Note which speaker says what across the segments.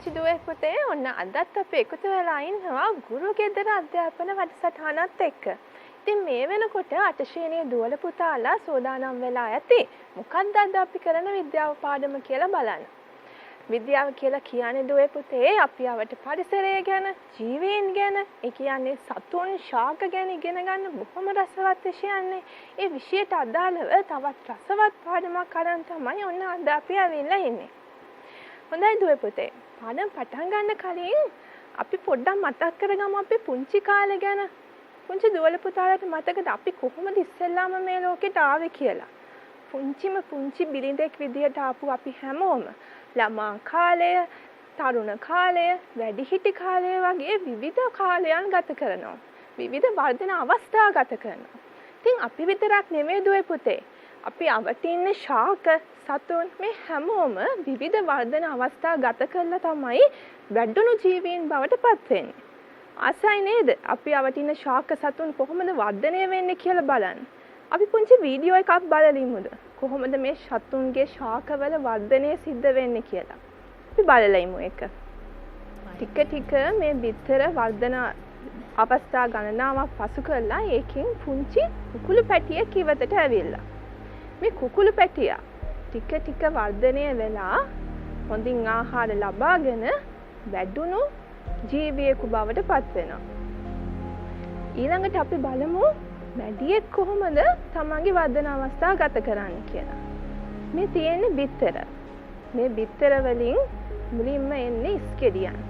Speaker 1: පුංචි දුවේ පුතේ ඔන්න අදත් අපි එකතු වෙලා ඉන්නවා ගුරු ගෙදර අධ්‍යාපන වැඩසටහනත් එක්ක. ඉතින් මේ වෙනකොට 8 ශ්‍රේණියේ දුවල පුතාලා සෝදානම් වෙලා ඇති. මොකක්ද අද අපි කරන විද්‍යාව පාඩම කියලා බලන්න. විද්‍යාව කියලා කියන්නේ දුවේ පුතේ අපි අවට පරිසරය ගැන, ජීවීන් ගැන, ඒ කියන්නේ සතුන්, ශාක ගැන ඉගෙන ගන්න බොහොම රසවත් විෂයන්නේ. ඒ විෂයට අදාළව තවත් රසවත් පාඩමක් අරන් තමයි ඔන්න අද අපි ආවිල්ලා ඉන්නේ. හොඳයි දුවේ පුතේ. පාඩම් පටන් ගන්න කලින් අපි පොඩ්ඩක් මතක් කරගමු අපි පුංචි කාලේ ගැන. පුංචි දුවල පුතාලාට මතකද අපි කොහොමද ඉස්සෙල්ලාම මේ ලෝකෙට ආවේ කියලා? පුංචි බිරිඳෙක් විදියට ආපු අපි හැමෝම ළමා කාලය, තරුණ කාලය, වැඩිහිටි කාලය වගේ විවිධ කාලයන් ගත කරනවා. විවිධ වර්ධන අවස්ථා ගත කරනවා. ඉතින් අපි විතරක් නෙමෙයි දුවේ පුතේ. අපි අවට ඉන්න ශාක, සතුන් මේ හැමෝම විවිධ වර්ධන අවස්ථා ගත කරලා තමයි වැඩුණු ජීවීන් බවට පත් වෙන්නේ. ආසයි නේද? අපි අවට ඉන්න ශාක, සතුන් කොහොමද වර්ධනය වෙන්නේ කියලා බලන්න. අපි පුංචි වීඩියෝ එකක් බලලිමුද? කොහොමද මේ සතුන්ගේ ශාකවල වර්ධනය සිද්ධ වෙන්නේ කියලා. අපි බලලා ඉමු ඒක. ටික මේ බිත්තර වර්ධන අවස්ථා ගණනාවක් පසු කරලා ඒකෙන් පුංචි කුකුළු පැටියෙක් ඉවතට ඇවිල්ලා. මේ කුකුළු පැටියා ටික වර්ධනය වෙලා හොඳින් ආහාර ලබාගෙන වැඩුණු ජීවියෙකු බවට පත් වෙනවා. ඊළඟට අපි බලමු මැඩියෙක් කොහොමද තමන්ගේ වර්ධන අවස්ථා ගත කරන්නේ කියලා. මේ තියෙන්නේ බිත්තර. මේ බිත්තර වලින් මුලින්ම එන්නේ ඉස්කෙඩියන්.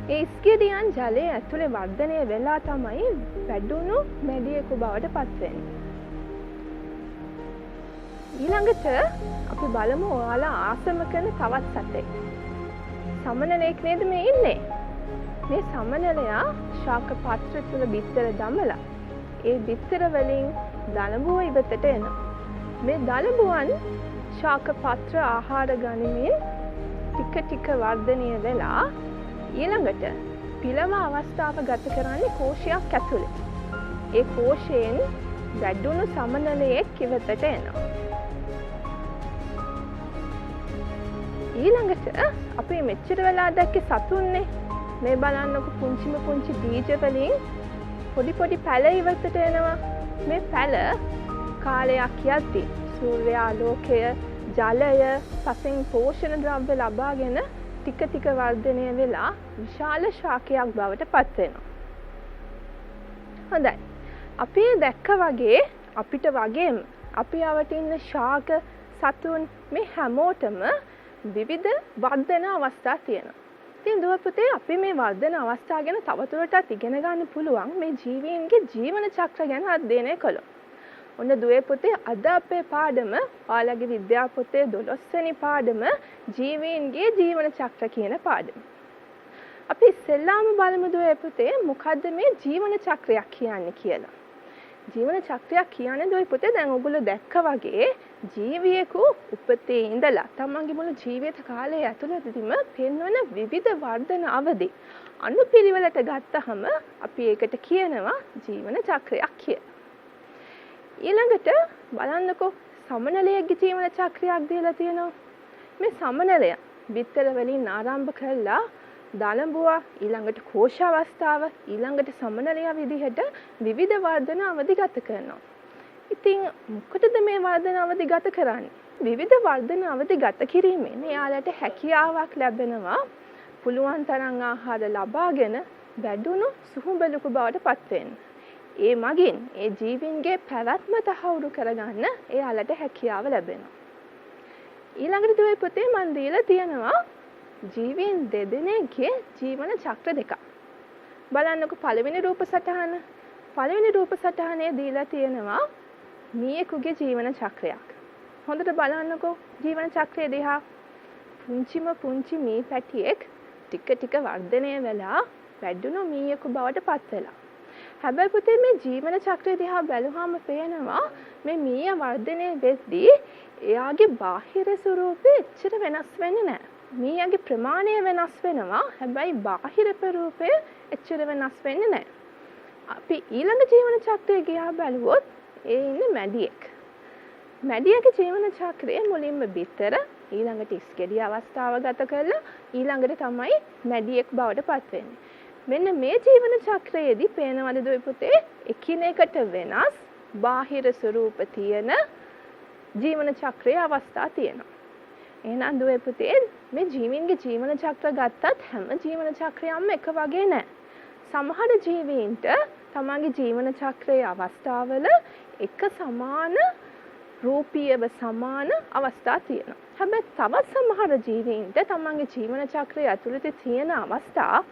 Speaker 1: ඒ ඉස්කෙඩියන් ජලයේ ඇතුලේ වර්ධනය වෙලා තමයි වැඩුණු මැඩියෙකු බවට පත් වෙන්නේ. ඊළඟට අපි බලමු ඔයාලා ආසම කරන තවත් සතෙක්. සමනලෙක් නේද මේ ඉන්නේ? මේ සමනලයා ශාක පාත්‍ර තුල බිත්තර දමලා ඒ බිත්තර වලින් දලබුව ඉවතට එනවා. මේ දලබුවන් ශාක පාත්‍ර ආහාර ගනිමින් ටික වර්ධනය වෙලා ඊළඟට පිළව අවස්ථාව ගත කරන්නේ කෝෂයක් ඇතුලේ. ඒ කෝෂයෙන් වැඩුණු සමනලයෙක් ඉවතට එනවා. ඊළඟට අපි මෙච්චර වෙලා දැක්කේ සතුන්නේ. මේ බලන්නකො පුංචි බීජ වලින් පොඩි පැල ඉවතට එනවා. මේ පැල කාලයක් යද්දී සූර්යාලෝකය, ජලය, පසෙන් පෝෂණ ද්‍රව්‍ය ලබාගෙන ටික වර්ධනය වෙලා විශාල ශාකයක් බවට පත් වෙනවා. හොඳයි. අපි දැක්ක වගේ අපිට වගේම අපි අවට ඉන්න ශාක, සතුන් මේ හැමෝටම විවිධ වර්ධන අවස්ථා තියෙනවා. ඉතින් දුව පුතේ අපි මේ වර්ධන අවස්ථා ගැන තවදුරටත් ඉගෙන ගන්න පුළුවන් මේ ජීවීන්ගේ ජීවන චක්‍ර ගැන අධ්‍යයනය කළොත්. ඔන්න දුවේ පුතේ අද අපේ පාඩම ඔයාලගේ විද්‍යා පොතේ 12 වෙනි පාඩම ජීවීන්ගේ ජීවන චක්‍ර කියන පාඩම. අපි ඉස්සෙල්ලාම බලමු දුවේ පුතේ මොකද්ද මේ ජීවන චක්‍රයක් කියන්නේ කියලා. ජීවන චක්‍රයක් කියන්නේ දුවේ පුතේ දැන් ඔයගොල්ලෝ දැක්ක වගේ ජීවියෙකු උපතේ ඉඳලා තමන්ගේ මුළු ජීවිත කාලය ඇතුළතදීම පෙන්වන විවිධ වර්ධන අවදි අනුපිළිවෙලට ගත්තහම අපි ඒකට කියනවා ජීවන චක්‍රයක් කියලා. ඊළඟට බලන්නකෝ සමනලයේගේ ජීවන චක්‍රයක් දීලා තියෙනවා. මේ සමනලය බිත්තර වලින් ආරම්භ කළා දලබුව ඊළඟට කෝෂ අවස්ථාව ඊළඟට සමනලය විදිහට විවිධ වර්ධන අවදි ගත කරනවා. ඉතින් මොකටද මේ වර්ධන අවදි ගත කරන්නේ? විවිධ වර්ධන අවදි ගත කිරීමෙන් එයාලට හැකියාවක් ලැබෙනවා පුළුවන් තරම් ආහාර ලබාගෙන වැඩුණු සුහුඹලුකු බවට පත් වෙන්න. ඒ මගින් ඒ ජීවීන්ගේ පැවැත්ම තහවුරු කරගන්න එයාලට හැකියාව ලැබෙනවා. ඊළඟට දුවේ පුතේ මන් දීලා තියෙනවා ජීවීන් දෙදෙනෙක්ගේ ජීවන චක්‍ර දෙකක්. බලන්නකො පළවෙනි රූප සටහන. පළවෙනි රූප සටහනේ දීලා තියෙනවා මීයෙකුගේ ජීවන චක්‍රයක්. හොඳට බලන්නකො ජීවන චක්‍රය දිහා. පුංචි මී පැටියෙක් ටික වර්ධනය වෙලා වැඩුණු මීයෙකු බවට පත් වෙලා. හැබැයි පුතේ මේ ජීවන චක්‍රය දිහා බැලුවාම පේනවා මේ මීය වර්ධනය වෙද්දී එයාගේ බාහිර ස්වරූපය එච්චර වෙනස් වෙන්නේ නැහැ. මීයගේ ප්‍රමාණය වෙනස් වෙනවා. හැබැයි බාහිර ස්වරූපය එච්චර වෙනස් වෙන්නේ නැහැ. අපි ඊළඟ ජීවන චක්‍රය ගියා බැලුවොත් ඒ ඉන්නේ මැඩියෙක්. මැඩියගේ ජීවන චක්‍රය මුලින්ම බිත්තර, ඊළඟට ඉස්කෙඩි අවස්ථාව ගත කරලා ඊළඟට තමයි මැඩියෙක් බවට පත් වෙන්නේ. මෙන්න මේ ජීවන චක්‍රයේදී පේනවද දුවේ පුතේ එකිනෙකට වෙනස් බාහිර ස්වરૂප තියෙන ජීවන චක්‍රයේ අවස්ථා තියෙනවා. එහෙනම් දුවේ පුතේ මේ ජීවීන්ගේ ජීවන චක්‍ර ගත්තත් හැම ජීවන චක්‍රයක්ම එක වගේ නෑ. සමහර ජීවීන්ට තමන්ගේ ජීවන චක්‍රයේ අවස්ථාවල එක සමාන රූපීයව සමාන අවස්ථා තියෙනවා. හැබැයි තවත් සමහර ජීවීන්ට තමන්ගේ ජීවන චක්‍රය ඇතුළත තියෙන අවස්ථා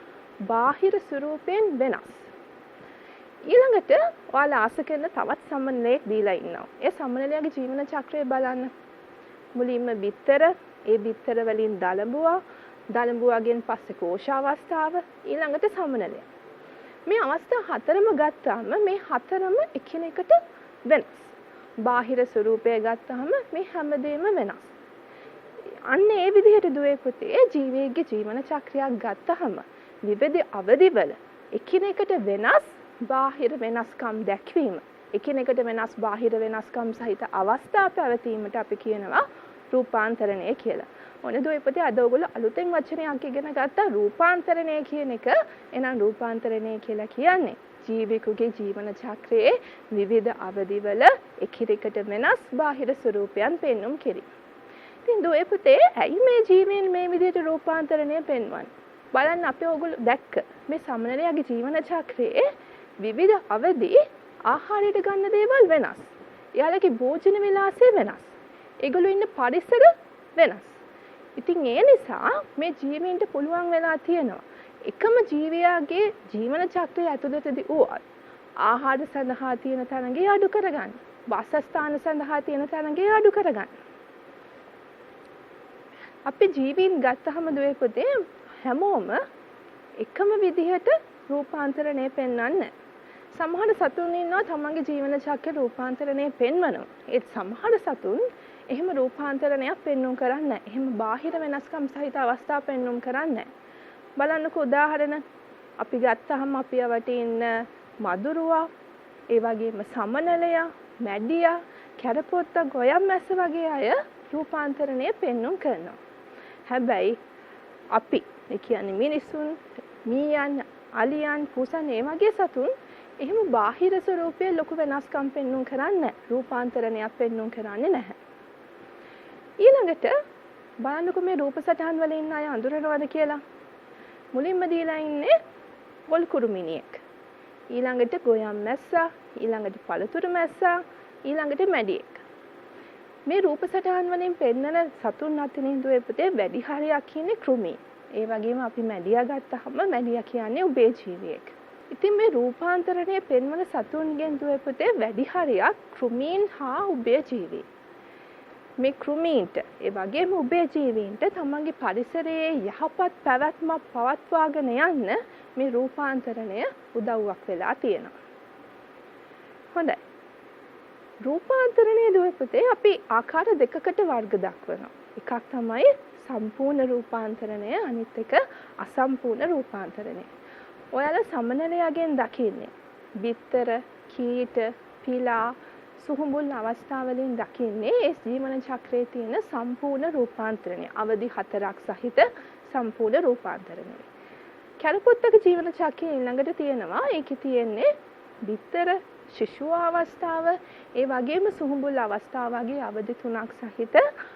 Speaker 1: බාහිර ස්වරූපයෙන් වෙනස්. ඊළඟට ඔයාලා ආස කරන තවත් සමනලයක් දීලා ඉන්නවා. ඒ සමනලයාගේ ජීවන චක්‍රය බලන්න. මුලින්ම බිත්තර, ඒ බිත්තර වලින් දලඹුවාගෙන් පස්සේ කෝෂ අවස්ථාව, ඊළඟට සමනලය. මේ අවස්ථා හතරම ගත්තාම මේ හතරම එකිනෙකට වෙනස්. බාහිර ස්වරූපය ගත්තාම මේ හැමදේම වෙනස්. අන්න ඒ විදිහට දුවේ පුතේ ජීවයේ ජීවන චක්‍රයක් ගත්තාම විවිධ අවදිවල එකිනෙකට වෙනස් බාහිර වෙනස්කම් දැක්වීම, එකිනෙකට වෙනස් බාහිර වෙනස්කම් සහිත අවස්ථා පැවතීමට අපි කියනවා රූපාන්තරණය කියලා. ඔන්න දුවේ පුතේ අද ඔයගොල්ලෝ අලුතෙන් වචනයක් ඉගෙන ගත්තා රූපාන්තරණය කියන එක. එහෙනම් රූපාන්තරණය කියලා කියන්නේ ජීවිකුගේ ජීවන චක්‍රයේ විවිධ අවදිවල එකිනෙකට වෙනස් බාහිර ස්වරූපයන් පෙන්වුම් කිරීම. ඉතින් දුවේ පුතේ ඇයි මේ ජීවීන් මේ විදිහට රූපාන්තරණය පෙන්වන්නේ? බලන්න අපි ඔයගොල්ලෝ දැක්ක මේ සමනලයාගේ ජීවන චක්‍රයේ විවිධ අවදි ආහාරයට ගන්න දේවල් වෙනස්. එයාලගේ භෝජන විලාසය වෙනස්. ඒගොල්ලෝ ඉන්න පරිසර වෙනස්. ඉතින් ඒ නිසා මේ ජීවීන්ට පුළුවන් වෙලා තියෙනවා එකම ජීවියාගේ ජීවන චක්‍රය ඇතුළතදී වුවත් ආහාර සඳහා තියෙන තරඟය අඩු කරගන්න. වාසස්ථාන සඳහා තියෙන තරඟය අඩු කරගන්න. අපි ජීවීන් ගත්තහම දුවේ පුතේ හැමෝම එකම විදිහට රූපාන්තරණය පෙන්වන්නේ. සමහර සතුන් ඉන්නවා තමන්ගේ ජීවන චක්‍ර රූපාන්තරණය පෙන්වනවා. ඒත් සමහර සතුන් එහෙම රූපාන්තරණයක් පෙන්වුම් කරන්නේ නැහැ. එහෙම බාහිර වෙනස්කම් සහිත අවස්ථා පෙන්වුම් කරන්නේ නැහැ. බලන්නකෝ උදාහරණ අපි ගත්තහම අපි යවටේ ඉන්න මදුරුවා, ඒ වගේම සමනලයා, මැඩියා, කැරපොත්ත, ගොයම් මැස්ස වගේ අය රූපාන්තරණය පෙන්වුම් කරනවා. හැබැයි අපි ඒ කියන්නේ මිනිසුන්, මීයන්, අලියන්, පුසන් ඒ වගේ සතුන් එහෙම බාහිර ස්වරූපයේ ලොකු වෙනස්කම් පෙන්වුම් කරන්නේ නැහැ. රූපාන්තරණයක් පෙන්වුම් කරන්නේ නැහැ. ඊළඟට බලන්නකෝ මේ රූප සටහන් වල ඉන්න අය අඳුරනවද කියලා. මුලින්ම දීලා ඉන්නේ පොල් කුරුමිනියෙක්. ඊළඟට ගොයම් මැස්සා, ඊළඟට පළතුරු මැස්සා, ඊළඟට මැඩියෙක්. මේ රූප සටහන් වලින් පෙන්නන සතුන් අතරින් දුවේ පුතේ වැඩි හරියක් ඉන්නේ කෘමීන්. ඒ වගේම අපි මැඩියා ගත්තහම මැඩියා කියන්නේ උභයජීවියෙක්. ඉතින් මේ රූපාන්තරණය පෙන්වන සතුන්ගෙන් දුවේ පුතේ වැඩි හරියක් කෘමීන් හා උභයජීවී. මේ කෘමීන්ට ඒ වගේම උභයජීවීන්ට තමන්ගේ පරිසරයේ යහපත් පැවැත්මක් පවත්වාගෙන යන්න මේ රූපාන්තරණය උදව්වක් වෙලා තියෙනවා. හොඳයි. රූපාන්තරණය දුවේ පුතේ අපි ආකාර දෙකකට වර්ග දක්වනවා. එකක් තමයි සම්පූර්ණ රූපාන්තරණය, අනිත් එක අසම්පූර්ණ රූපාන්තරණය. ඔයාලා සමනලයාගෙන් දකින්නේ බිත්තර, කීට, පිලා, සුහුඹුල් අවස්ථාවලින් දකින්නේ ඒ ජීවන චක්‍රයේ තියෙන සම්පූර්ණ රූපාන්තරණය. අවදි 4ක් සහිත සම්පූර්ණ රූපාන්තරණය. කැරපොත්තක ජීවන චක්‍රයේ ඊළඟට තියෙනවා ඒකේ තියෙන්නේ බිත්තර, ශිශු අවස්ථාව, ඒ වගේම සුහුඹුල් අවස්ථාව වගේ අවදි 3ක් සහිත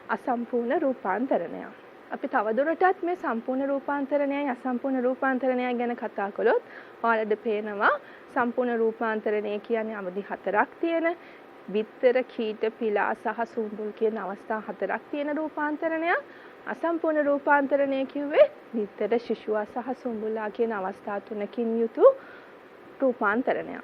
Speaker 1: අසම්පූර්ණ රූපාන්තරණය. අපි තවදුරටත් මේ සම්පූර්ණ රූපාන්තරණයයි අසම්පූර්ණ රූපාන්තරණයයි ගැන කතා කළොත් ඔයාලට පේනවා සම්පූර්ණ රූපාන්තරණය කියන්නේ අවදි 4ක් තියෙන බිත්තර, කීට, පිලා සහ සුහුඹුල් කියන අවස්ථා 4ක් තියෙන රූපාන්තරණයක්. අසම්පූර්ණ රූපාන්තරණය කිව්වේ බිත්තර, ශිශුවා සහ සුහුඹුලා කියන අවස්ථා 3කින් යුතු රූපාන්තරණයක්.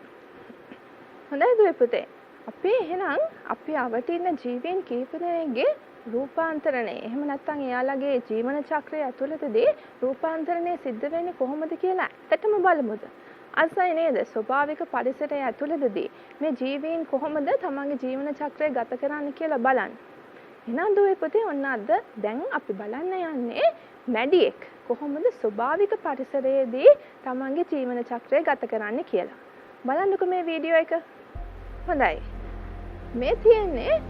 Speaker 1: හොඳයි දුවේ පුතේ. අපි එහෙනම් අපි අවටින්න ජීවීන් කීප දෙනෙක්ගේ රූපාන්තරණය එහෙම නැත්නම් එයාලගේ ජීවන චක්‍රය ඇතුළතදී රූපාන්තරණය සිද්ධ වෙන්නේ කොහොමද කියලා ඇත්තටම බලමුද? අසයි නේද? ස්වභාවික පරිසරය ඇතුළතදී මේ ජීවීන් කොහොමද තමන්ගේ ජීවන චක්‍රය ගත කරන්නේ කියලා බලන්න. එහෙනම් දුවේ පුතේ ඔන්න අද දැන් අපි බලන්න යන්නේ මැඩියෙක් කොහොමද ස්වභාවික පරිසරයේදී තමන්ගේ ජීවන චක්‍රය ගත කරන්නේ කියලා. බලන්නකෝ මේ වීඩියෝ එක. හොඳයි. මේ තියෙන්නේ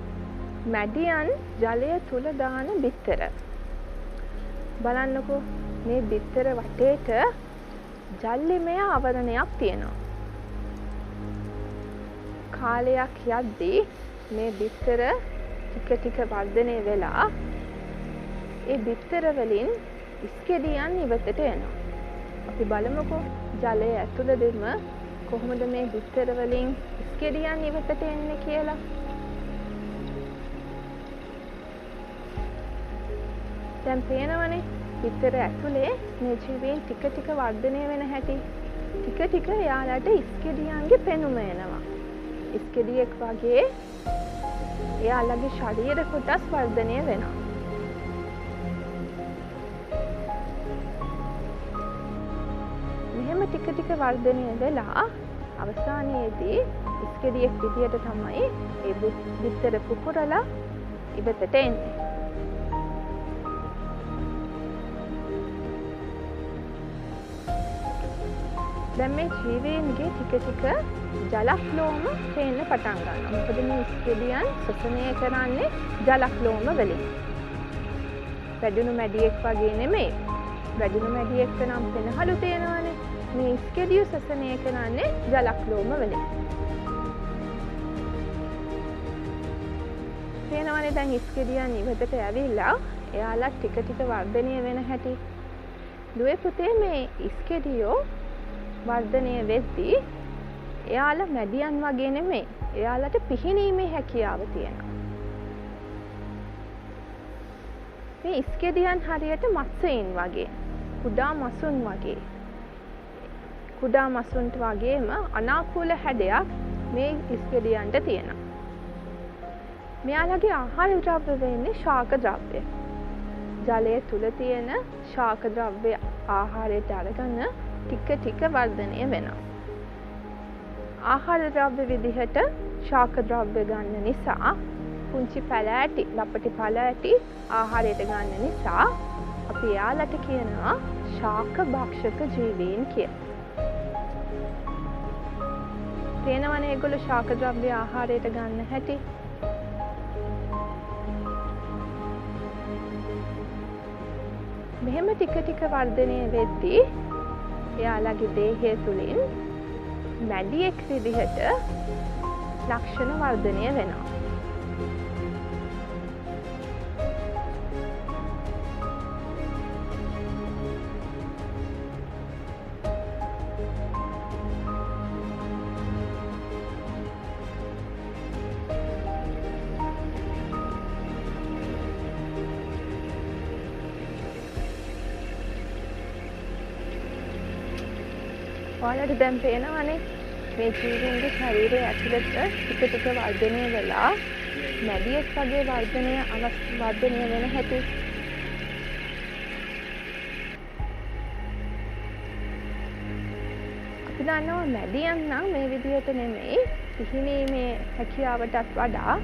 Speaker 1: මැඩියන් ජලය තුල දාන බිත්තර. බලන්නකෝ මේ බිත්තර වටේට ජල්ලිමය ආවරණයක් තියෙනවා. කාලයක් යද්දී මේ බිත්තර ටික ටික වර්ධනය වෙලා ඒ බිත්තර වලින් ඉස්කෙඩියන් ඉවතට එනවා. අපි බලමුකෝ ජලය ඇතුළතදම කොහොමද මේ බිත්තර වලින් ඉස්කෙඩියන් ඉවතට එන්නේ කියලා. දැන් පේනවනේ බිත්තර ඇතුලේ මේ ජීවීන් ටික ටික වර්ධනය වෙන හැටි. ටික ටික එයාලට ඉස්කෙඩියන්ගේ පෙනුම එනවා. ඉස්කෙඩියෙක් වගේ එයාලගේ ශරීර කොටස් වර්ධනය වෙනවා. මෙහෙම ටික ටික වර්ධනය වෙලා අවසානයේදී ඉස්කෙඩියෙක් විදියට තමයි ඒ බිත්තර පුපුරලා ඉවතට එන්නේ. දැන් මේ ජීවීන්ගේ ටික ටික ජලක්ලෝම පේන්න පටන් ගන්නවා. මොකද මේ ඉස්කෙඩියන් ශ්වසනය කරන්නේ ජලක්ලෝම වලින්. වැඩුණු මැඩියෙක් වගේ නෙමෙයි. වැඩුණු මැඩියෙක් නම් පෙනහළු තියෙනවානේ. මේ ඉස්කෙඩිය ශ්වසනය කරන්නේ ජලක්ලෝම වලින්. පේනවනේ දැන් ඉස්කෙඩියන් ඉවතට ඇවිල්ලා එයාලා ටික ටික වර්ධනය වෙන හැටි. දුවේ පුතේ මේ ඉස්කෙඩියෝ වර්ධනය වෙද්දී එයාලා මැඩියන් වගේ නෙමෙයි. එයාලට පිහිනීමේ හැකියාව තියෙනවා. මේ ඉස්කෙඩියන් හරියට මත්ස්‍යයන් වගේ, කුඩා මසුන් වගේ. කුඩා මසුන්ට වගේම අනාකූල හැඩයක් මේ ඉස්කෙඩියන්ට තියෙනවා. මෙයාලගේ ආහාර ද්‍රව්‍ය වෙන්නේ ශාක ද්‍රව්‍ය. ජලය තුල තියෙන ශාක ද්‍රව්‍ය ආහාරයට අරගෙන ටික ටික වර්ධනය වෙනවා. ආහාර ද්‍රව්‍ය විදිහට ශාක ද්‍රව්‍ය ගන්න නිසා පුංචි පැලෑටි, ලපටි පැලෑටි ආහාරයට ගන්න නිසා අපි එයාලට කියනවා ශාක භක්ෂක ජීවීන් කියලා. තේනවනේ ඒගොල්ලෝ ශාක ද්‍රව්‍ය ආහාරයට ගන්න හැටි. මෙහෙම ටික ටික වර්ධනය වෙද්දී එයාලගේ දේහය තුලින් මැඩියෙක් විදිහට ලක්ෂණ වර්ධනය වෙනවා. ඔයාලට දැන් පේනවනේ මේ ජීවීන්ගේ ශරීරය ඇතුළත ටික ටික වර්ධනය වෙලා මැඩියෙක් වගේ වර්ධනය වෙන හැටි. අපි දන්නවා මැඩියන් නම් මේ විදිහට නෙමෙයි, පිහිනීමේ හැකියාවටත් වඩා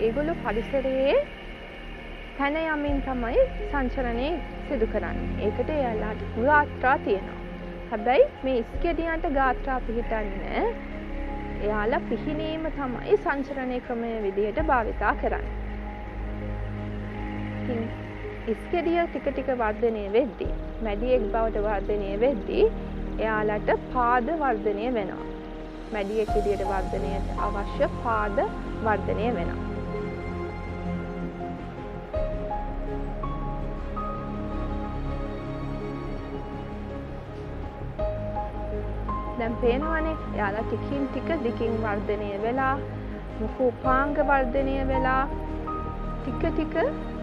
Speaker 1: ඒගොල්ලෝ පරිසරයේ පැන යමින් තමයි සංචරණය සිදු කරන්නේ. ඒකට එයාලට ගාත්‍රා තියෙනවා. හැබැයි මේ ඉස්කෙඩියන්ට ගාත්‍රා පිහිටන්නේ එයාලා පිහිනීම තමයි සංචරණය ක්‍රමය විදිහට භාවිතා කරන්නේ. ඉතින් ඉස්කෙඩිය ටික ටික වර්ධනය වෙද්දී, මැඩියෙක් බවට වර්ධනය වෙද්දී එයාලට පාද වර්ධනය වෙනවා. මැඩියෙක් විදිහට වර්ධනයට අවශ්‍ය පාද වර්ධනය වෙනවා. දැන් පේනවනේ එයාලා ටිකින් ටික දිගින් වර්ධනය වෙලා, මුඛෝපාංග වර්ධනය වෙලා ටික ටික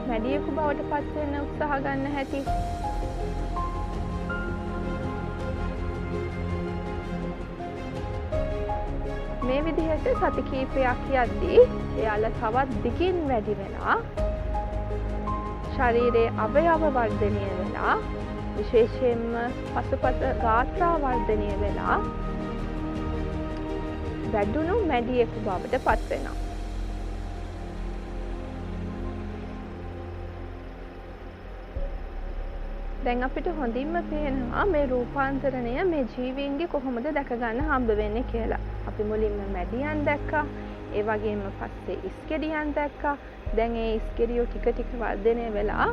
Speaker 1: මැඩියෙකු බවට පත් වෙන්න උත්සාහ ගන්න හැටි. මේ විදිහට සති කීපයක් යද්දී එයාලා තවත් දිගින් වැඩි වෙලා ශරීරයේ අවයව වර්ධනය වෙලා, විශේෂයෙන්ම පසුපස ගාත්‍රා වර්ධනය වෙලා වැඩුණු මැඩියෙකු බවට පත් වෙනවා. දැන් අපිට හොඳින්ම පේනවා මේ රූපාන්තරණය මේ ජීවීන්ගේ කොහොමද දැක ගන්න හම්බ වෙන්නේ කියලා. අපි මුලින්ම මැඩියන් දැක්කා. ඒ වගේම පස්සේ ඉස්කෙඩියන් දැක්කා. දැන් ඒ ඉස්කෙඩියෝ ටික ටික වර්ධනය වෙලා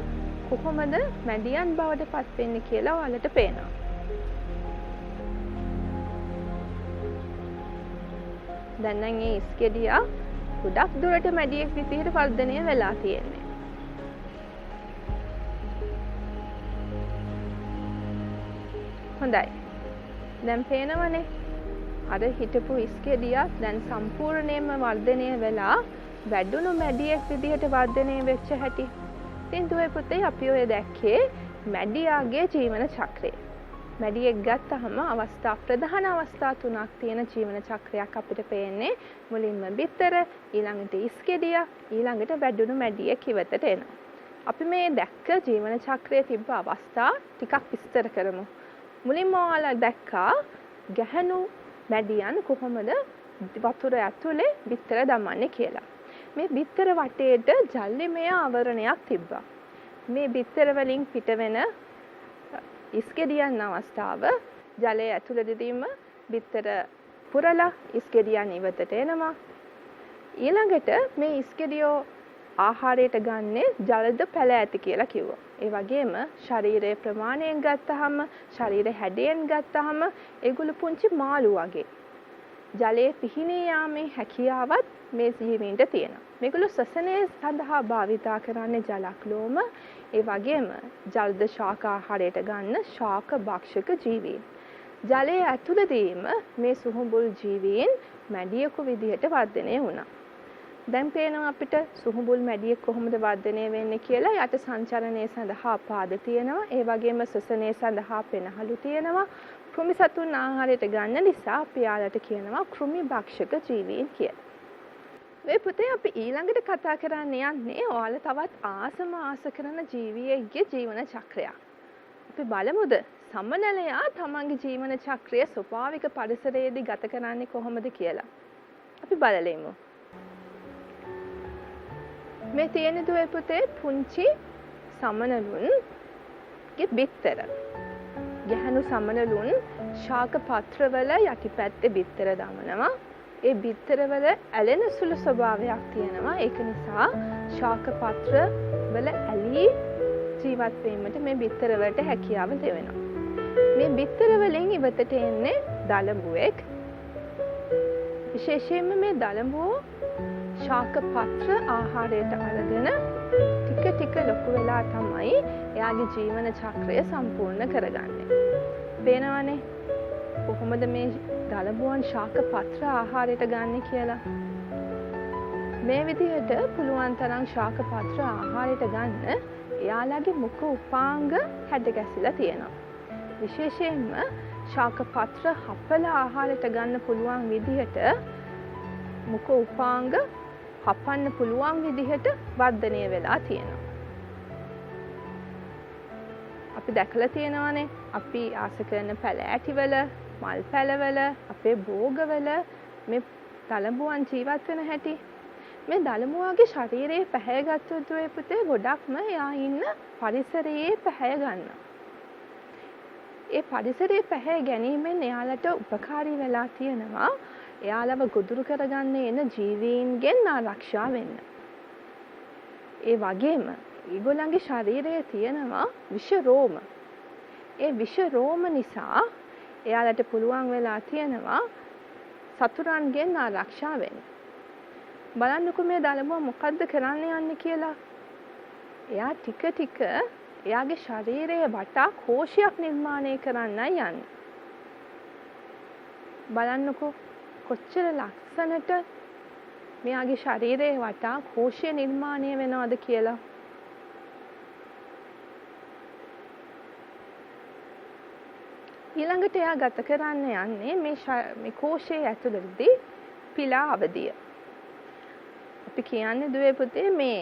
Speaker 1: කොහොමද මැඩියන් බවට පත් වෙන්නේ කියලා ඔයාලට පේනවා. දැන් නම් ඒ ඉස්කෙඩියා ගොඩක් දුරට මැඩියෙක් විදිහට වර්ධනය වෙලා තියෙන්නේ. හොඳයි. දැන් පේනවනේ අර හිටපු ඉස්කෙඩියා දැන් සම්පූර්ණයෙන්ම වර්ධනය වෙලා වැඩුණු මැඩියෙක් විදිහට වර්ධනය වෙච්ච හැටි. ඉතින් දුවේ පුතේ අපි ඔය දැක්කේ මැඩියාගේ ජීවන චක්‍රය. මැඩියෙක් ගත්තහම ප්‍රධාන අවස්ථා 3ක් තියෙන ජීවන චක්‍රයක් අපිට පේන්නේ. මුලින්ම බිත්තර, ඊළඟට ඉස්කෙඩියා, ඊළඟට වැඩුණු මැඩියෙක් ඉවතට එනවා. අපි මේ දැක්ක ජීවන චක්‍රයේ තිබ්බ අවස්ථා ටිකක් විස්තර කරමු. මුලින්ම ඔයාලා දැක්කා ගැහණු මැඩියන් කොහොමද වතුර ඇතුලේ බිත්තර දමන්නේ කියලා. මේ බිත්තර වටේට ජල්ලිමය ආවරණයක් තිබ්බා. මේ බිත්තර වලින් පිට වෙන ඉස්කෙඩියන් අවස්ථාව ජලය ඇතුළතදීම බිත්තර පුරලා ඉස්කෙඩියන් ඉවතට එනවා. ඊළඟට මේ ඉස්කෙඩියෝ ආහාරයට ගන්නේ ජලද පැල ඇති කියලා කිව්වා. ඒ වගේම ශරීරයේ ප්‍රමාණයෙන් ගත්තහම ශරීර හැඩයෙන් ගත්තහම ඒගොල්ලෝ පුංචි මාළු වගේ. ජලයේ පිහිනේ යාමේ හැකියාවත් මේ ජීවීන්ට තියෙනවා. මේගොල්ලෝ ශ්වසනය සඳහා භාවිතා කරන්නේ ජලක්ලෝම. ඒ වගේම ජලද ශාක ආහාරයට ගන්න ශාක භක්ෂක ජීවීන්. ජලයේ ඇතුළතදීම මේ සුහුඹුල් ජීවීන් මැඩියෙකු විදිහට වර්ධනය වුණා. දැන් පේනවා අපිට සුහුඹුල් මැඩියෙක් කොහොමද වර්ධනය වෙන්නේ කියලා. යට සංචරණය සඳහා පාද තියෙනවා. ඒ වගේම ශ්වසනය සඳහා පෙනහළු තියෙනවා. කෘමි සතුන් ආහාරයට ගන්න නිසා අපි යාලට කියනවා කෘමි භක්ෂක ජීවීන් කියලා. මේ පුතේ අපි ඊළඟට කතා කරන්න යන්නේ ඔයාලා තවත් ආස කරන ජීවියෙක්ගේ ජීවන චක්‍රයක්. අපි බලමුද සමනලයා තමන්ගේ ජීවන චක්‍රය ස්වභාවික පරිසරයේදී ගත කරන්නේ කොහොමද කියලා. අපි බලලෙමු. මේ තියෙන දුවේ පුතේ පුංචි සමනලුන්ගේ බිත්තර. ගැහණු සමනලුන් ශාක පත්‍රවල යටිපැත්තේ බිත්තර දමනවා. ඒ බිත්තරවල ඇලෙන සුළු ස්වභාවයක් තියෙනවා. ඒක නිසා ශාක පත්‍ර වල ඇලී ජීවත් වීමට මේ බිත්තර වලට හැකියාව ලැබෙනවා. මේ බිත්තර වලින් ඉවතට එන්නේ දලඹුවෙක්. විශේෂයෙන්ම මේ දලඹුව ශාක පත්‍ර ආහාරයට අරගෙන ටික ටික ලොකු වෙලා තමයි එයාගේ ජීවන චක්‍රය සම්පූර්ණ කරගන්නේ. පේනවනේ කොහොමද මේ දලබුවන් ශාක පත්‍ර ආහාරයට ගන්න කියලා. මේ විදිහට පුළුවන් තරම් ශාක පත්‍ර ආහාරයට ගන්න එයාලගේ මුඛ උපාංග හැඩ ගැසිලා තියෙනවා. විශේෂයෙන්ම ශාක පත්‍ර හපලා ආහාරයට ගන්න පුළුවන් විදිහට මුඛ උපාංග හපන්න පුළුවන් විදිහට වර්ධනය වෙලා තියෙනවා. අපි දැකලා තියෙනවානේ අපි ආස කරන පැල ඇටිවල මල් පැලවල අපේ භෝගවල මේ දලඹුවන් ජීවත් වෙන හැටි. මේ දලඹුවාගේ ශරීරයේ පැහැයගත්තු දුවේ පුතේ ගොඩක්ම එයා ඉන්න පරිසරයේ පැහැය ගන්නවා. ඒ පරිසරයේ පැහැය ගැනීමෙන් එයාලට උපකාරී වෙලා තියෙනවා එයාලව ගොදුරු කරගන්න එන ජීවීන්ගෙන් ආරක්ෂා වෙන්න. ඒ වගේම ඒගොල්ලන්ගේ ශරීරයේ තියෙනවා විෂ රෝම. ඒ විෂ රෝම නිසා එයාලට පුළුවන් වෙලා තියෙනවා සතුරන්ගෙන් ආරක්ෂා වෙන්න. බලන්නකෝ මේ දලබුවා මොකද්ද කරන්න යන්නේ කියලා. එයා ටික ටික එයාගේ ශරීරයේ වටා කෝෂයක් නිර්මාණය කරන්නයි යන්නේ. බලන්නකෝ කොච්චර ලස්සනට මෙයාගේ ශරීරයේ වටා කෝෂය නිර්මාණය වෙනවද කියලා. ඊළඟට එයා ගත කරන්න යන්නේ මේ කෝෂයේ ඇතුළතදී පිලා අවධිය. අපි කියන්නේ දුවේ පුතේ මේ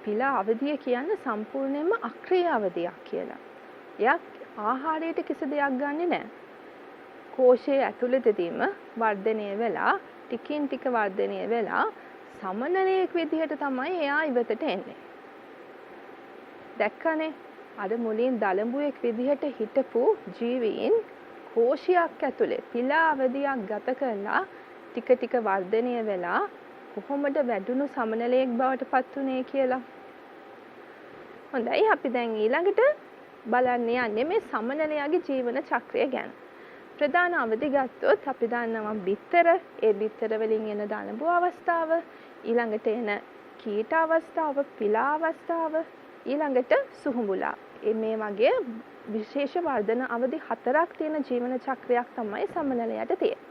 Speaker 1: පිලා අවධිය කියන්නේ සම්පූර්ණයෙන්ම අක්‍රීය අවධියක් කියලා. එයා ආහාරයට කිසි දෙයක් ගන්නෙ නැහැ. කෝෂයේ ඇතුළතදීම වර්ධනය වෙලා ටිකින් ටික වර්ධනය වෙලා සමනලයක් විදිහට තමයි එයා ඉවතට එන්නේ. දැක්කනේ අද මුලින් දලඹුවෙක් විදිහට හිටපු ජීවීන් කෝෂයක් ඇතුලේ පිලා අවධියක් ගත කරලා ටික ටික වර්ධනය වෙලා කොහොමද වැඩුණු සමනලයක් බවට පත් වුනේ කියලා. හොඳයි අපි දැන් ඊළඟට බලන්න යන්නේ මේ සමනලයාගේ ජීවන චක්‍රය ගැන. ප්‍රධාන අවධි ගත්තොත් අපි දන්නවා බිත්තර, ඒ බිත්තර වලින් එන දලඹු අවස්ථාව, ඊළඟට එන කීට අවස්ථාව, පිලා අවස්ථාව, ඊළඟට සුහුඹුලා. මේ වගේ විශේෂ වර්ධන අවධි 4ක් තියෙන ජීවන චක්‍රයක් තමයි සමනලයට තියෙන්නේ.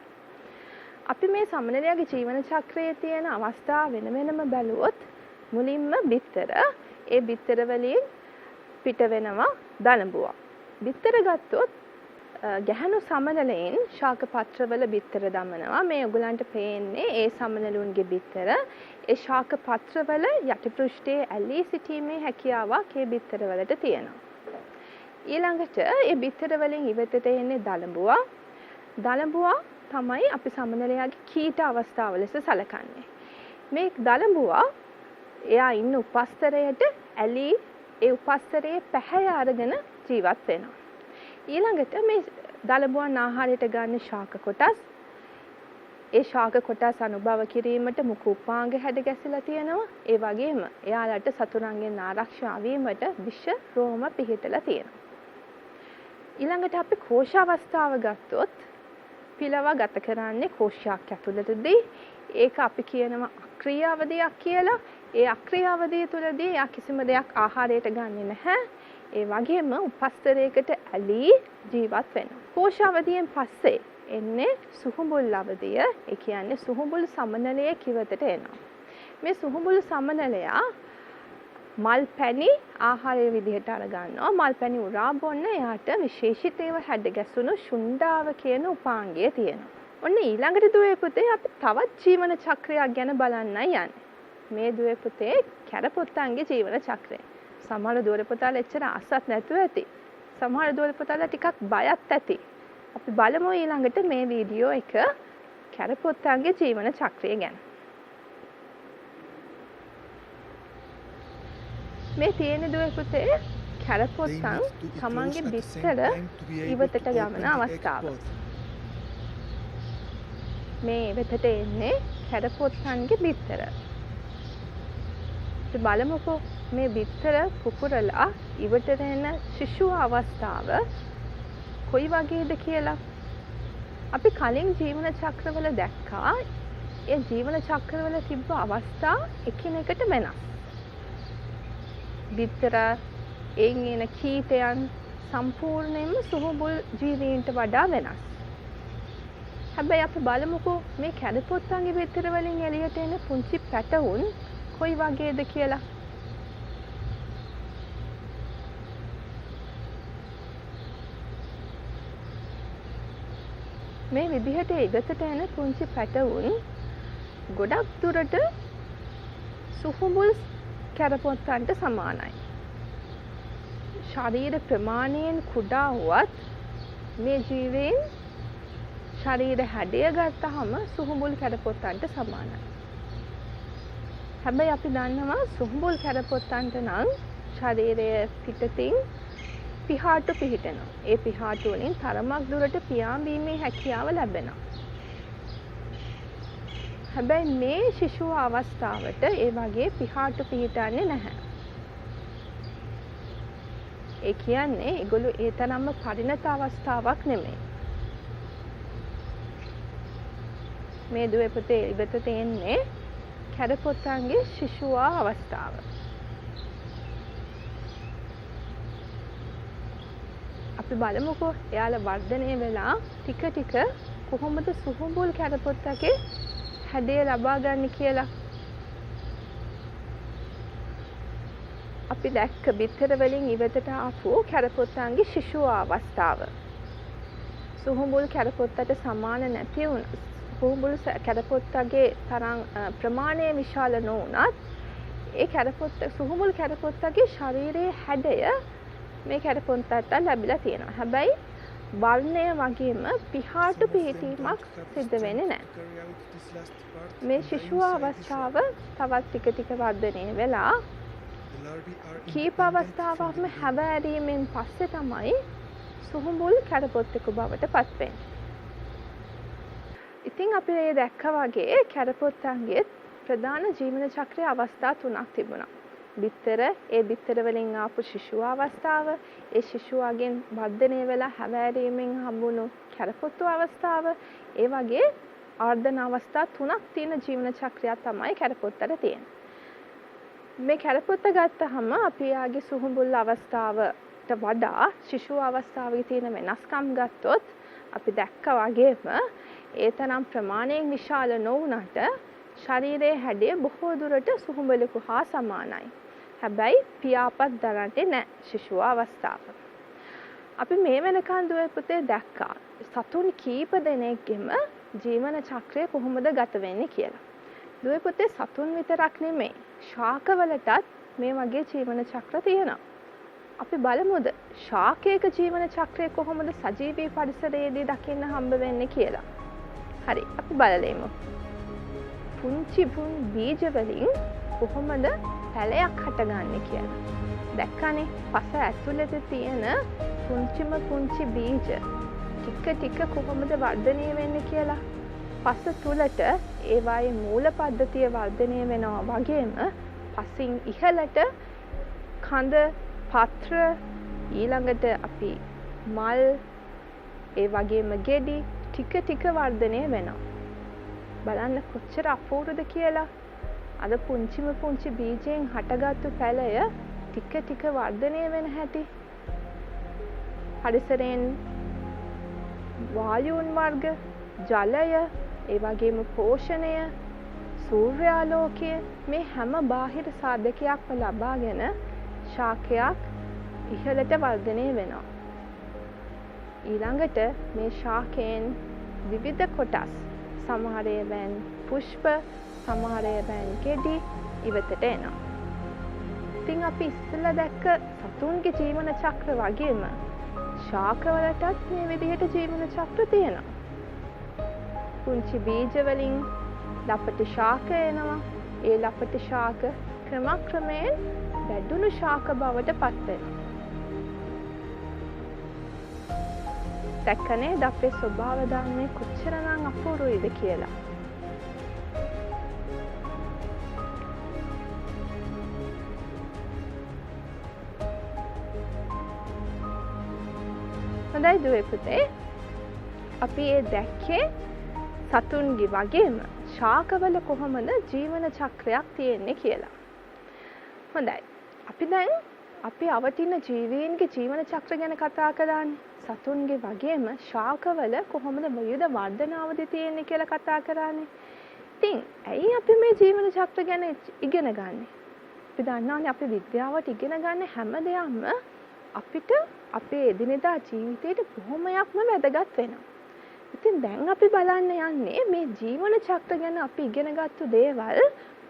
Speaker 1: අපි මේ සමනලයාගේ ජීවන චක්‍රයේ තියෙන අවස්ථා වෙන වෙනම බැලුවොත් මුලින්ම බිත්තර, ඒ බිත්තර වලින් පිට වෙනවා දලඹුවක්. බිත්තර ගත්තොත් ගැහණු සමනලයෙන් ශාක පත්‍රවල බිත්තර දමනවා. මේ ඔයගලන්ට පේන්නේ ඒ සමනලුන්ගේ බිත්තර. ඒ ශාක පත්‍රවල යටිපෘෂ්ඨයේ ඇලී සිටීමේ හැකියාවක් ඒ බිත්තර වලට තියෙනවා. ඊළඟට ඒ බිත්තර වලින් ඉවතට එන්නේ දලඹුවා. දලඹුවා තමයි අපි සමනලයාගේ කීට අවස්ථාව ලෙස සැලකන්නේ. මේ දලඹුවා එයා ඉන්න උපස්තරයට ඇලී ඒ උපස්තරයේ පැහැය අරගෙන ජීවත් වෙනවා. ඊළඟට මේ දලඹුවන් ආහාරයට ගන්න ශාක කොටස්, ඒ ශාක කොටස් අනුභව කිරීමට මුඛ උපාංග හැඩ ගැසලා තියෙනවා. ඒ වගේම එයාලට සතුරන්ගෙන් ආරක්ෂා වීමට විෂ රෝම පිහිටලා තියෙනවා. ඊළඟට අපි කෝෂ අවස්ථාව ගත්තොත් පිලව ගත කරන්නේ කෝෂයක් ඇතුළතදී. ඒක අපි කියනවා අක්‍රීය අවධියක් කියලා. ඒ අක්‍රීය අවධිය තුළදී යා කිසිම දෙයක් ආහාරයට ගන්නෙ නැහැ. ඒ වගේම උපස්තරයකට ඇලී ජීවත් වෙනවා. කෝෂ අවධියෙන් පස්සේ එන්නේ සුහුඹුල් අවධිය. ඒ කියන්නේ සුහුඹුල් සමනලයේ කිවතට එනවා. මේ සුහුඹුල් සමනලයා මල් පැණි ආහාරයේ විදිහට අර ගන්නවා. මල් පැණි උරා බොන්න එයාට විශේෂිතව හැඩ ගැසුණු ශුණ්ඩාව කියන උපාංගය තියෙනවා. ඔන්න ඊළඟට දුවේ පුතේ අපි තවත් ජීවන චක්‍රයක් ගැන බලන්නයි යන්නේ. මේ දුවේ පුතේ කැරපොත්තන්ගේ ජීවන චක්‍රය. සමහර දුවේ පුතාලා එච්චර අසත් නැතුව ඇති. සමහර දුවේ පුතාලා ටිකක් බයත් ඇති. අපි බලමු ඊළඟට මේ වීඩියෝ එක කැරපොත්තන්ගේ ජීවන චක්‍රය ගැන. මේ තියෙන දුවේ පුතේ කැරපොත්තන් තමන්ගේ බිත්තර ඉවතට යවන අවස්ථාව. මේ ඉවතට එන්නේ කැරපොත්තන්ගේ බිත්තර. අපි බලමුකෝ මේ බිත්තර පුපුරලා ඉවතට එන ශිශු අවස්ථාව කොයි වගේද කියලා. අපි කලින් ජීවන චක්‍රවල දැක්කා ඒ ජීවන චක්‍රවල තිබ්බ අවස්ථා එකිනෙකට වෙනස්. බිත්තර එයින් එන කීටයන් සම්පූර්ණයෙන්ම සුහුඹුල් ජීවීන්ට වඩා වෙනස්. හැබැයි අපි බලමුකෝ මේ කැරපොත්තන්ගේ බිත්තර වලින් එළියට එන පුංචි පැටවුන් කොයි වගේද කියලා. මේ විදිහට ඉවතට එන පුංචි පැටවුන් ගොඩක් දුරට සුහුඹුල් කැරපොත්තන්ට සමානයි. ශරීර ප්‍රමාණයෙන් කුඩා වුවත් මේ ජීවීන් ශරීර හැඩය ගත්තහම සුහුඹුල් කැරපොත්තන්ට සමානයි. හැබැයි අපි දන්නවා සුහුඹුල් කැරපොත්තන්ට නම් ශරීරය පිටතින් පිහාටු පිහිටනවා. ඒ පිහාටු වලින් තරමක් දුරට පියාඹීමේ හැකියාව ලැබෙනවා. හැබැයි මේ ශිශු අවස්ථාවට ඒ වගේ පිහාටු පිහිටන්නේ නැහැ. ඒ කියන්නේ ඒගොල්ලෝ ඒ තරම්ම පරිණත අවස්ථාවක් නෙමෙයි. මේ දුවේ පුතේ ඉවත තියෙන්නේ කැරපොත්තන්ගේ ශිශු අවස්ථාව. අපි බලමුකෝ එයාලා වර්ධනය වෙලා ටික ටික කොහොමද සුහුඹුල් කැරපොත්තගේ හැඩය ලබා ගන්න කියලා. අපි දැක්ක බිත්තර වලින් ඉවතට ආපු කැරපොත්තන්ගේ ශිශු අවස්ථාව. සුහුඹුල් කැරපොත්තට සමාන නැති වුණත් සුහුඹුල් කැරපොත්තගේ තරම් ප්‍රමාණය විශාල නොවුණත් ඒ සුහුඹුල් කැරපොත්තගේ ශරීරයේ හැඩය මේ කැරපොත්තට ලැබිලා තියෙනවා. හැබැයි වර්ණය වගේම පිහාටු පිහිටීමක් සිද්ධ වෙන්නේ නැහැ. මේ ශිශු අවස්ථාව තවත් ටික ටික වර්ධනය වෙලා කීප අවස්ථාවක්ම හැබෑරීමෙන් පස්සේ තමයි සුහුඹුල් කැරපොත්තෙකු බවට පත් වෙන්නේ. ඉතින් අපි මේ දැක්කා වගේ කැරපොත්තන්ගේ ප්‍රධාන ජීවන චක්‍රයේ අවස්ථා 3ක් තිබුණා. බිත්තර, ඒ බිත්තර වලින් ආපු ශිශුව අවස්ථාව, ඒ ශිශුවගෙන් වර්ධනය වෙලා හැවෑරීමෙන් හම්බුණු කැරපොත්තු අවස්ථාව, ඒ වගේ ආර්ධන අවස්ථා 3ක් තියෙන ජීවන චක්‍රයක් තමයි කැරපොත්තට තියෙන්නේ. මේ කැරපොත්ත ගත්තහම අපි යාගේ සුහුඹුල් අවස්ථාවට වඩා ශිශු අවස්ථාවේ තියෙන වෙනස්කම් ගත්තොත් අපි දැක්කා වගේම ඒ තරම් ප්‍රමාණයෙන් විශාල නොවුනට ශරීරයේ හැඩය බොහෝ දුරට සුහුඹලෙකු හා සමානයි. හැබැයි පියාපත් දරන්නේ නැහැ ශිශු අවස්ථාව. අපි මේ වෙනකන් දුවේ පුතේ දැක්කා සතුන් කීප දෙනෙක්ගෙම ජීවන චක්‍රය කොහොමද ගත වෙන්නේ කියලා. දුවේ පුතේ සතුන් විතරක් නෙමෙයි ශාකවලටත් මේ වගේ ජීවන චක්‍ර තියෙනවා. අපි බලමුද ශාකයක ජීවන චක්‍රය කොහොමද සජීවී පරිසරයේදී දකින්න හම්බ වෙන්නේ කියලා. හරි අපි බලලෙමු. පුංචි බීජ වලින් කොහොමද පැලයක් හටගන්නේ කියලා. දැක්කනේ පස ඇතුළත තියෙන පුංචි බීජ ටික කොහොමද වර්ධනය වෙන්නේ කියලා. පස තුලට ඒවායේ මූල පද්ධතිය වර්ධනය වෙනවා වගේම පසින් ඉහළට කඳ පත්‍ර ඊළඟට අපි මල් ඒ වගේම ගෙඩි ටික වර්ධනය වෙනවා. බලන්න කොච්චර අපූර්වද කියලා. අද පුංචි බීජයෙන් හටගත්තු පැලය ටික වර්ධනය වෙන හැටි. පරිසරයෙන් වායුන් වර්ග, ජලය, ඒ වගේම පෝෂණය, සූර්යාලෝකය මේ හැම බාහිර සාධකයක්ම ලබාගෙන ශාකයක් ඉහළට වර්ධනය වෙනවා. ඊළඟට මේ ශාකයෙන් විවිධ කොටස් සමහර ඒවායින් පුෂ්ප, සමහර ඒවායින් ගෙඩි ඉවතට එනවා. ඉතින් අපි ඉස්සෙල්ලා දැක්ක සතුන්ගේ ජීවන චක්‍ර වගේම ශාකවලටත් මේ විදිහට ජීවන චක්‍ර තියෙනවා. පුංචි බීජ වලින් ලපටි ශාක එනවා. ඒ ලපටි ශාක ක්‍රමයෙන් වැඩුණු ශාක බවට පත් වෙනවා. දැක්කනේ අපේ ස්වභාව ධර්මයේ කොච්චරනම් අපූර්වයිද කියලා. හොඳයි දුවේ පුතේ. අපි ඒ දැක්කේ සතුන්ගේ වගේම ශාකවල කොහොමද ජීවන චක්‍රයක් තියෙන්නේ කියලා. හොඳයි. අපි දැන් අපි අවටින ජීවීන්ගේ ජීවන චක්‍ර ගැන කතා කරන්නේ. සතුන්ගේ වගේම ශාකවල කොහොමද විවිධ වර්ධන අවධි තියෙන්නේ කියලා කතා කරන්නේ. ඉතින් ඇයි අපි මේ ජීවන චක්‍ර ගැන ඉගෙන ගන්නෙ? අපි දන්නවනේ අපි විද්‍යාවට ඉගෙන ගන්න හැම දෙයක්ම අපිට අපේ එදිනෙදා ජීවිතේට බොහොමයක්ම වැදගත් වෙනවා. ඉතින් දැන් අපි බලන්න යන්නේ මේ ජීවන චක්‍ර ගැන අපි ඉගෙනගත්තු දේවල්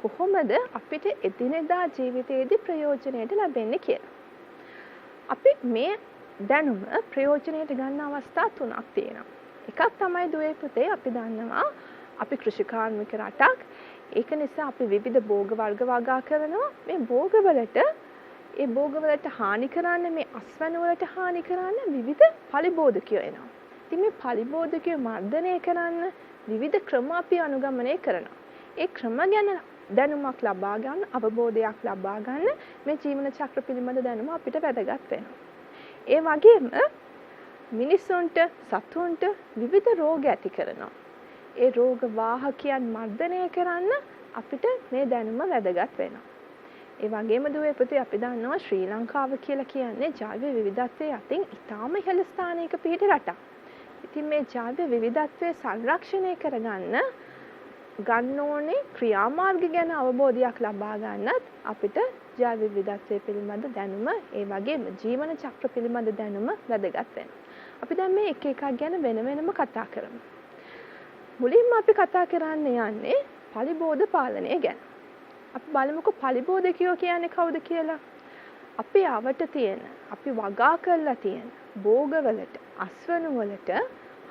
Speaker 1: කොහොමද අපිට එදිනෙදා ජීවිතයේදී ප්‍රයෝජනයට ලැබෙන්නේ කියලා. අපි මේ දැනුම ප්‍රයෝජනයට ගන්න අවස්ථා 3ක් තියෙනවා. එකක් තමයි දුවේ පුතේ අපි දන්නවා අපි කෘෂිකාර්මික රටක්. ඒක නිසා අපි විවිධ භෝග වර්ග වගා කරනවා. මේ භෝගවලට හානි කරන්න මේ අස්වැන්න වලට හානි කරන්න විවිධ පලිබෝධකයෝ එනවා. ඉතින් මේ පලිබෝධකයෝ මර්ධනය කරන්න විවිධ ක්‍රම අපි අනුගමනය කරනවා. ඒ ක්‍රම ගැන දැනුමක් ලබා ගන්න, අවබෝධයක් ලබා ගන්න මේ ජීවන චක්‍ර පිළිබඳ දැනුම අපිට වැදගත් වෙනවා. ඒ වගේම මිනිසුන්ට සතුන්ට විවිධ රෝග ඇති කරනවා. ඒ රෝග වාහකයන් මර්ධනය කරන්න අපිට මේ දැනුම වැදගත් වෙනවා. ඒ වගේම දුවේ පුතේ අපි දන්නවා ශ්‍රී ලංකාව කියලා කියන්නේ ජෛව විවිධත්වයේ අතින් ඉතාම ඉහළ ස්ථානයක පිහිටි රටක්. ඉතින් මේ ජෛව විවිධත්වය සංරක්ෂණය කරගන්න ගන්න ඕනේ ක්‍රියාමාර්ග ගැන අවබෝධයක් ලබා ගන්නත් අපිට ජෛව විවිධත්වය පිළිබඳ දැනුම ඒ වගේම ජීවන චක්‍ර පිළිබඳ දැනුම වැදගත් වෙනවා. අපි දැන් මේ එක එකක් ගැන වෙනම කතා කරමු. මුලින්ම අපි කතා කරන්න යන්නේ පලිබෝධ පාලනය ගැන. අපි බලමුකෝ පලිබෝධකයෝ කියන්නේ කවුද කියලා. අපි අවට තියෙන, අපි වගා කරලා තියෙන භෝගවලට, අස්වනු වලට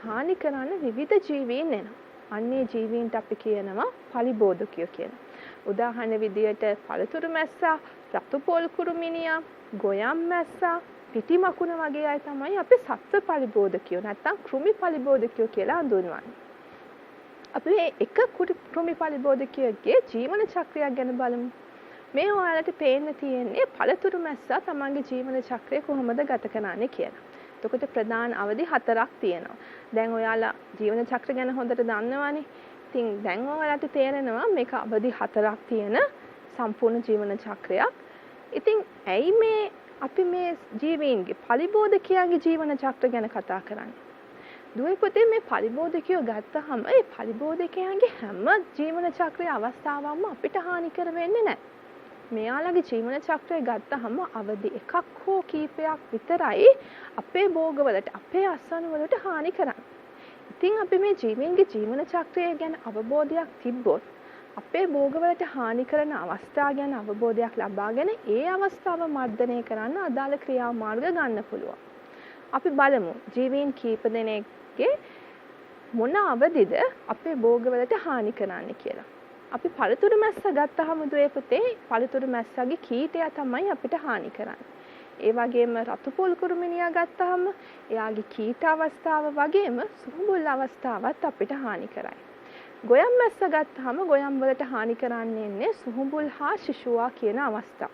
Speaker 1: හානි කරන විවිධ ජීවීන් එනවා. අන්නේ ජීවීන්ට අපි කියනවා පලිබෝධකයෝ කියලා. උදාහරණ විදියට පළතුරු මැස්සා, රතු පොල් කුරුමිනියා, ගොයම් මැස්සා, පිටි මකුණ වගේ අය තමයි අපි සත්ව පලිබෝධකයෝ නැත්නම් කෘමි පලිබෝධකයෝ කියලා හඳුන්වන්නේ. අපි මේ එක කෘමි පලිබෝධකයෙක්ගේ ජීවන චක්‍රයක් ගැන බලමු. මේ ඔයාලට පේන්න තියෙන්නේ පළතුරු මැස්සා තමන්ගේ ජීවන චක්‍රය කොහොමද ගත කරන්නේ කියලා. එතකොට ප්‍රධාන අවධි 4ක් තියෙනවා. දැන් ඔයාලා ජීවන චක්‍ර ගැන හොඳට දන්නවනේ. ඉතින් දැන් ඔයාලට තේරෙනවා මේක අවධි 4ක් තියෙන සම්පූර්ණ ජීවන චක්‍රයක්. ඉතින් ඇයි මේ අපි මේ ජීවීන්ගේ පලිබෝධකයාගේ ජීවන චක්‍ර ගැන කතා කරන්නේ? දුවේ පුතේ මේ පලිබෝධකයෝ ගත්තහම ඒ පලිබෝධකයන්ගේ හැම ජීවන චක්‍රයේ අවස්ථාවක්ම අපිට හානි කර වෙන්නේ නැහැ. මෙයාලගේ ජීවන චක්‍රය ගත්තහම අවදි එකක් හෝ කීපයක් විතරයි අපේ භෝගවලට අපේ අස්වනු වලට හානි කරන්නේ. ඉතින් අපි මේ ජීවීන්ගේ ජීවන චක්‍රය ගැන අවබෝධයක් තිබ්බොත් අපේ භෝගවලට හානි කරන අවස්ථා ගැන අවබෝධයක් ලබාගෙන ඒ අවස්ථාව මර්ධනය කරන්න අදාළ ක්‍රියාමාර්ග ගන්න පුළුවන්. අපි බලමු ජීවීන් කීප දෙනෙක්ගේ මොන අවදිද අපේ භෝගවලට හානි කරන්නේ කියලා. අපි පළතුරු මැස්ස ගත්තහම දුවේ පුතේ පළතුරු මැස්සගේ කීටය තමයි අපිට හානි කරන්නේ. ඒ වගේම රතු පොල් කුරුමිනියා ගත්තහම එයාගේ කීට අවස්ථාව වගේම සුහුඹුල් අවස්ථාවත් අපිට හානි කරයි. ගොයම් මැස්ස ගත්තහම ගොයම් වලට හානි කරන්නේ සුහුඹුල් හා ශිෂුවා කියන අවස්ථා.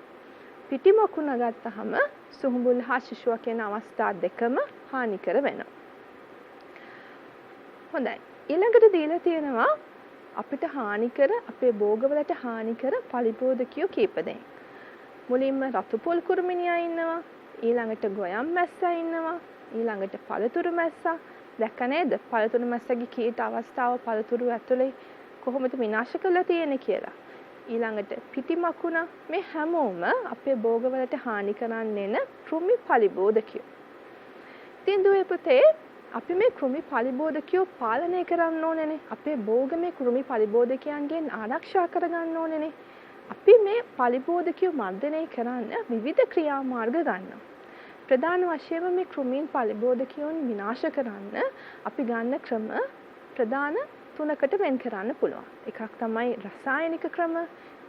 Speaker 1: පිටි මකුණ ගත්තහම සුහුඹුල් හා ශිෂුවා කියන අවස්ථා දෙකම හානි කර වෙනවා. හොඳයි. ඊළඟට දීලා තියෙනවා අපිට හානි කර අපේ භෝගවලට හානි කර පලිබෝධකයෝ කීප දෙනෙක්. මුලින්ම රතු පොල් කුරුමිනියා ඉන්නවා, ඊළඟට ගොයම් මැස්සා ඉන්නවා, ඊළඟට පළතුරු මැස්සා. දැක්ක නේද? පළතුරු මැස්සගේ කීට අවස්ථාව පළතුරු ඇතුලේ කොහොමද විනාශ කරලා තියෙන්නේ කියලා. ඊළඟට පිටි මකුණ මේ හැමෝම අපේ භෝගවලට හානි කරන්නේ කෘමි පලිබෝධකයෝ. ඉතින් දුවේ පුතේ අපි මේ කෘමි පලිබෝධකයෝ පාලනය කරන්න ඕනේනේ. අපේ භෝග මේ කෘමි පලිබෝධකයන්ගෙන් ආරක්ෂා කරගන්න ඕනේනේ. අපි මේ පලිබෝධකයෝ මර්ධනය කරන්න විවිධ ක්‍රියාමාර්ග ගන්නවා. ප්‍රධාන වශයෙන්ම මේ කෘමීන් පලිබෝධකයන් විනාශ කරන්න අපි ගන්න ක්‍රම ප්‍රධාන 3කට වෙන් කරන්න පුළුවන්. එකක් තමයි රසායනික ක්‍රම,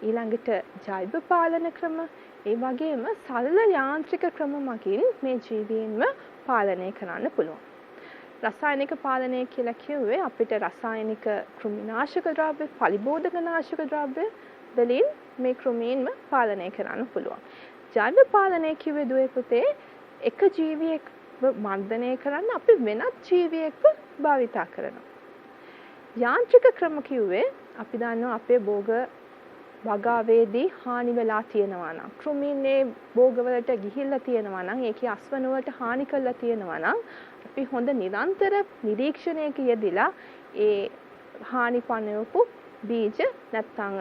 Speaker 1: ඊළඟට ජෛව පාලන ක්‍රම, ඒ වගේම සරල යාන්ත්‍රික ක්‍රම මගින් මේ ජීවීන්ව පාලනය කරන්න පුළුවන්. රසායනික පාලනය කියලා කිව්වේ අපිට රසායනික කෘමිනාශක ද්‍රව්‍ය, පලිබෝධකනාශක ද්‍රව්‍ය වලින් මේ කෘමීන්ව පාලනය කරන්න පුළුවන්. ජෛව පාලනය කිව්වේ දුවේ පුතේ එක ජීවියෙක් මර්ධනය කරන්න අපි වෙනත් ජීවියෙක්ව භාවිතා කරනවා. යාන්ත්‍රික ක්‍රම කිව්වේ අපි දන්නවා අපේ භෝග වගාවේදී හානි වෙලා තියෙනවා නම් කෘමීන්ගේ භෝගවලට ගිහිල්ලා තියෙනවා නම් ඒකේ අස්වන වලට හානි කරලා තියෙනවා නම් අපි හොඳ නිරන්තර නිරීක්ෂණයක යෙදিলা ඒ හානි පනවපු බීජ නැත්නම්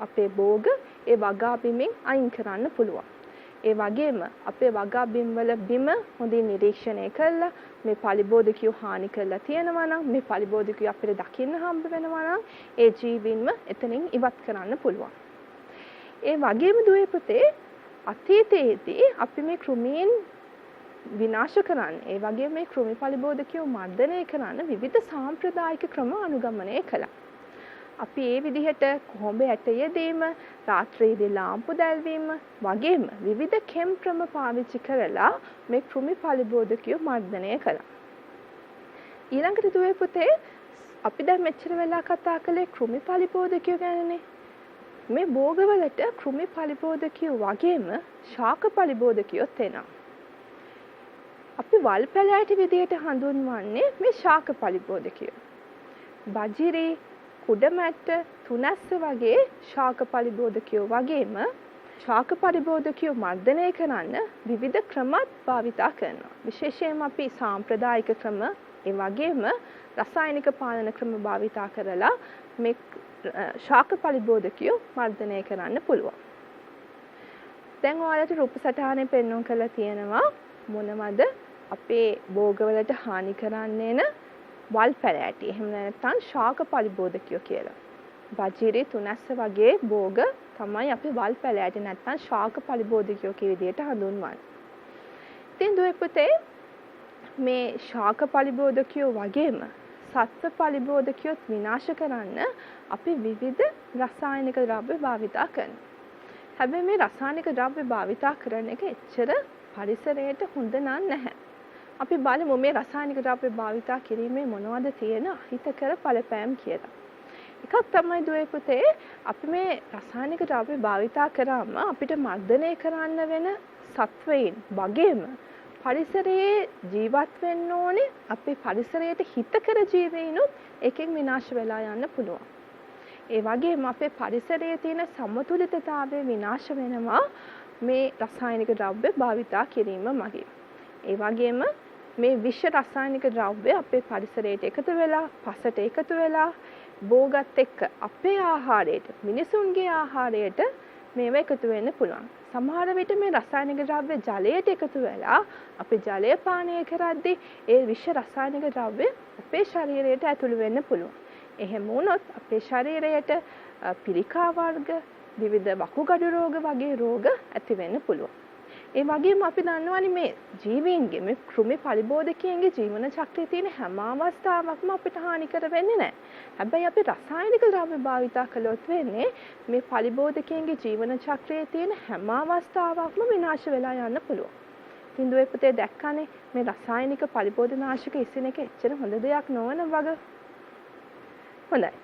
Speaker 1: අපේ භෝග ඒ වගාබිමෙන් අයින් කරන්න පුළුවන්. ඒ වගේම අපේ වගාබිම් වල බිම හොඳින් නිරීක්ෂණය කළා මේ පලිබෝධකයෝ හානි කරලා තියෙනවා නම් මේ පලිබෝධකයෝ අපිට දකින්න හම්බ වෙනවා නම් ඒ ජීවීන්ව එතනින් ඉවත් කරන්න පුළුවන්. ඒ වගේම දුවේ පුතේ අතීතයේදී අපි මේ කෘමීන් විනාශ කරන්න ඒ වගේම මේ කෘමි පලිබෝධකයෝ මර්ධනය කරන්න විවිධ සාම්ප්‍රදායික ක්‍රම අනුගමනය කළා. අපි ඒ විදිහට කොහොඹ ඇටයදීම, රාත්‍රියේදී ලාම්පු දැල්වීම වගේම විවිධ කෙම් ක්‍රම පාවිච්චි කරලා මේ කෘමි පලිබෝධකයෝ මර්ධනය කළා. ඊළඟට දුවේ පුතේ අපි දැන් මෙච්චර වෙලා කතා කළේ කෘමි පලිබෝධකයෝ ගැනනේ. මේ භෝගවලට කෘමි පලිබෝධකයෝ වගේම ශාක පලිබෝධකයෝත් එනවා. අපි වල් පැලෑටි විදියට හඳුන්වන්නේ මේ ශාක පලිබෝධකයෝ. බජිරි, කුඩමැට්ට, තුනැස්ස වගේ ශාක පලිබෝධකයෝ වගේම ශාක පලිබෝධකයෝ මර්ධනය කරන්න විවිධ ක්‍රමත් භාවිතා කරනවා. විශේෂයෙන්ම අපි සාම්ප්‍රදායික ක්‍රම ඒ වගේම රසායනික පාලන ක්‍රම භාවිතා කරලා මේ ශාක පලිබෝධකයෝ මර්ධනය කරන්න පුළුවන්. දැන් ඔයාලට රූප සටහනේ පෙන්වන්න කරලා තියෙනවා මොනවද අපේ භෝගවලට හානි කරන්නේන වල් පැලෑටි. එහෙම නැත්නම් ශාක පලිබෝධකයෝ කියලා. බජිරි, තුනැස්ස වගේ භෝග තමයි අපි වල් පැලෑටි නැත්නම් ශාක පලිබෝධකයෝ කියන විදිහට හඳුන්වන්නේ. ඉතින් දුවේ පුතේ මේ ශාක පලිබෝධකයෝ වගේම සත්ව පලිබෝධකයොත් විනාශ කරන්න අපි විවිධ රසායනික ද්‍රව්‍ය භාවිතා කරනවා. හැබැයි මේ රසායනික ද්‍රව්‍ය භාවිතා කරන එක එච්චර පරිසරයට හොඳ නැහැ. අපි බලමු මේ රසායනික ද්‍රව්‍ය භාවිතා කිරීමේ මොනවද තියෙන අහිතකර බලපෑම් කියලා. එකක් තමයි දුවේ පුතේ අපි මේ රසායනික ද්‍රව්‍ය භාවිතා කරාම අපිට මර්ධනය කරන්න වෙන සත්වයින් වගේම පරිසරයේ ජීවත් වෙන්න ඕනේ අපේ පරිසරයට හිතකර ජීවීනුත් එකෙන් විනාශ වෙලා යන්න පුළුවන්. ඒ වගේම අපේ පරිසරයේ තියෙන සමතුලිතතාවය විනාශ වෙනවා මේ රසායනික ද්‍රව්‍ය භාවිතා කිරීම මගින්. ඒ වගේම මේ විෂ රසායනික ද්‍රව්‍ය අපේ පරිසරයට එකතු වෙලා පසට එකතු වෙලා බෝගත් එක්ක අපේ ආහාරයට මිනිසුන්ගේ ආහාරයට මේවා එකතු වෙන්න පුළුවන්. සමහර විට මේ රසායනික ද්‍රව්‍ය ජලයට එකතු වෙලා අපි ජලය පානය කරද්දී ඒ විෂ රසායනික ද්‍රව්‍ය අපේ ශරීරයට ඇතුළු වෙන්න පුළුවන්. එහෙම වුණොත් අපේ ශරීරයට පිළිකා වර්ග, විවිධ වකුගඩු රෝග වගේ රෝග ඇති වෙන්න පුළුවන්. ඒ වගේම අපි දන්නවනේ මේ ජීවීන්ගේ මේ කෘමි පරිබෝධකයන්ගේ ජීවන චක්‍රයේ තියෙන හැම අවස්ථාවකම අපිට හානිකර වෙන්නේ නැහැ. හැබැයි අපි රසායනික ද්‍රව්‍ය භාවිතා කළොත් වෙන්නේ මේ පරිබෝධකයන්ගේ ජීවන චක්‍රයේ තියෙන හැම අවස්ථාවකම විනාශ වෙලා යන්න පුළුවන්. ඉතින් දුවේ පුතේ දැක්කනේ මේ රසායනික පරිබෝධනාශක ඉසින එක එච්චර හොඳ දෙයක් නොවන වගේ. හොඳයි.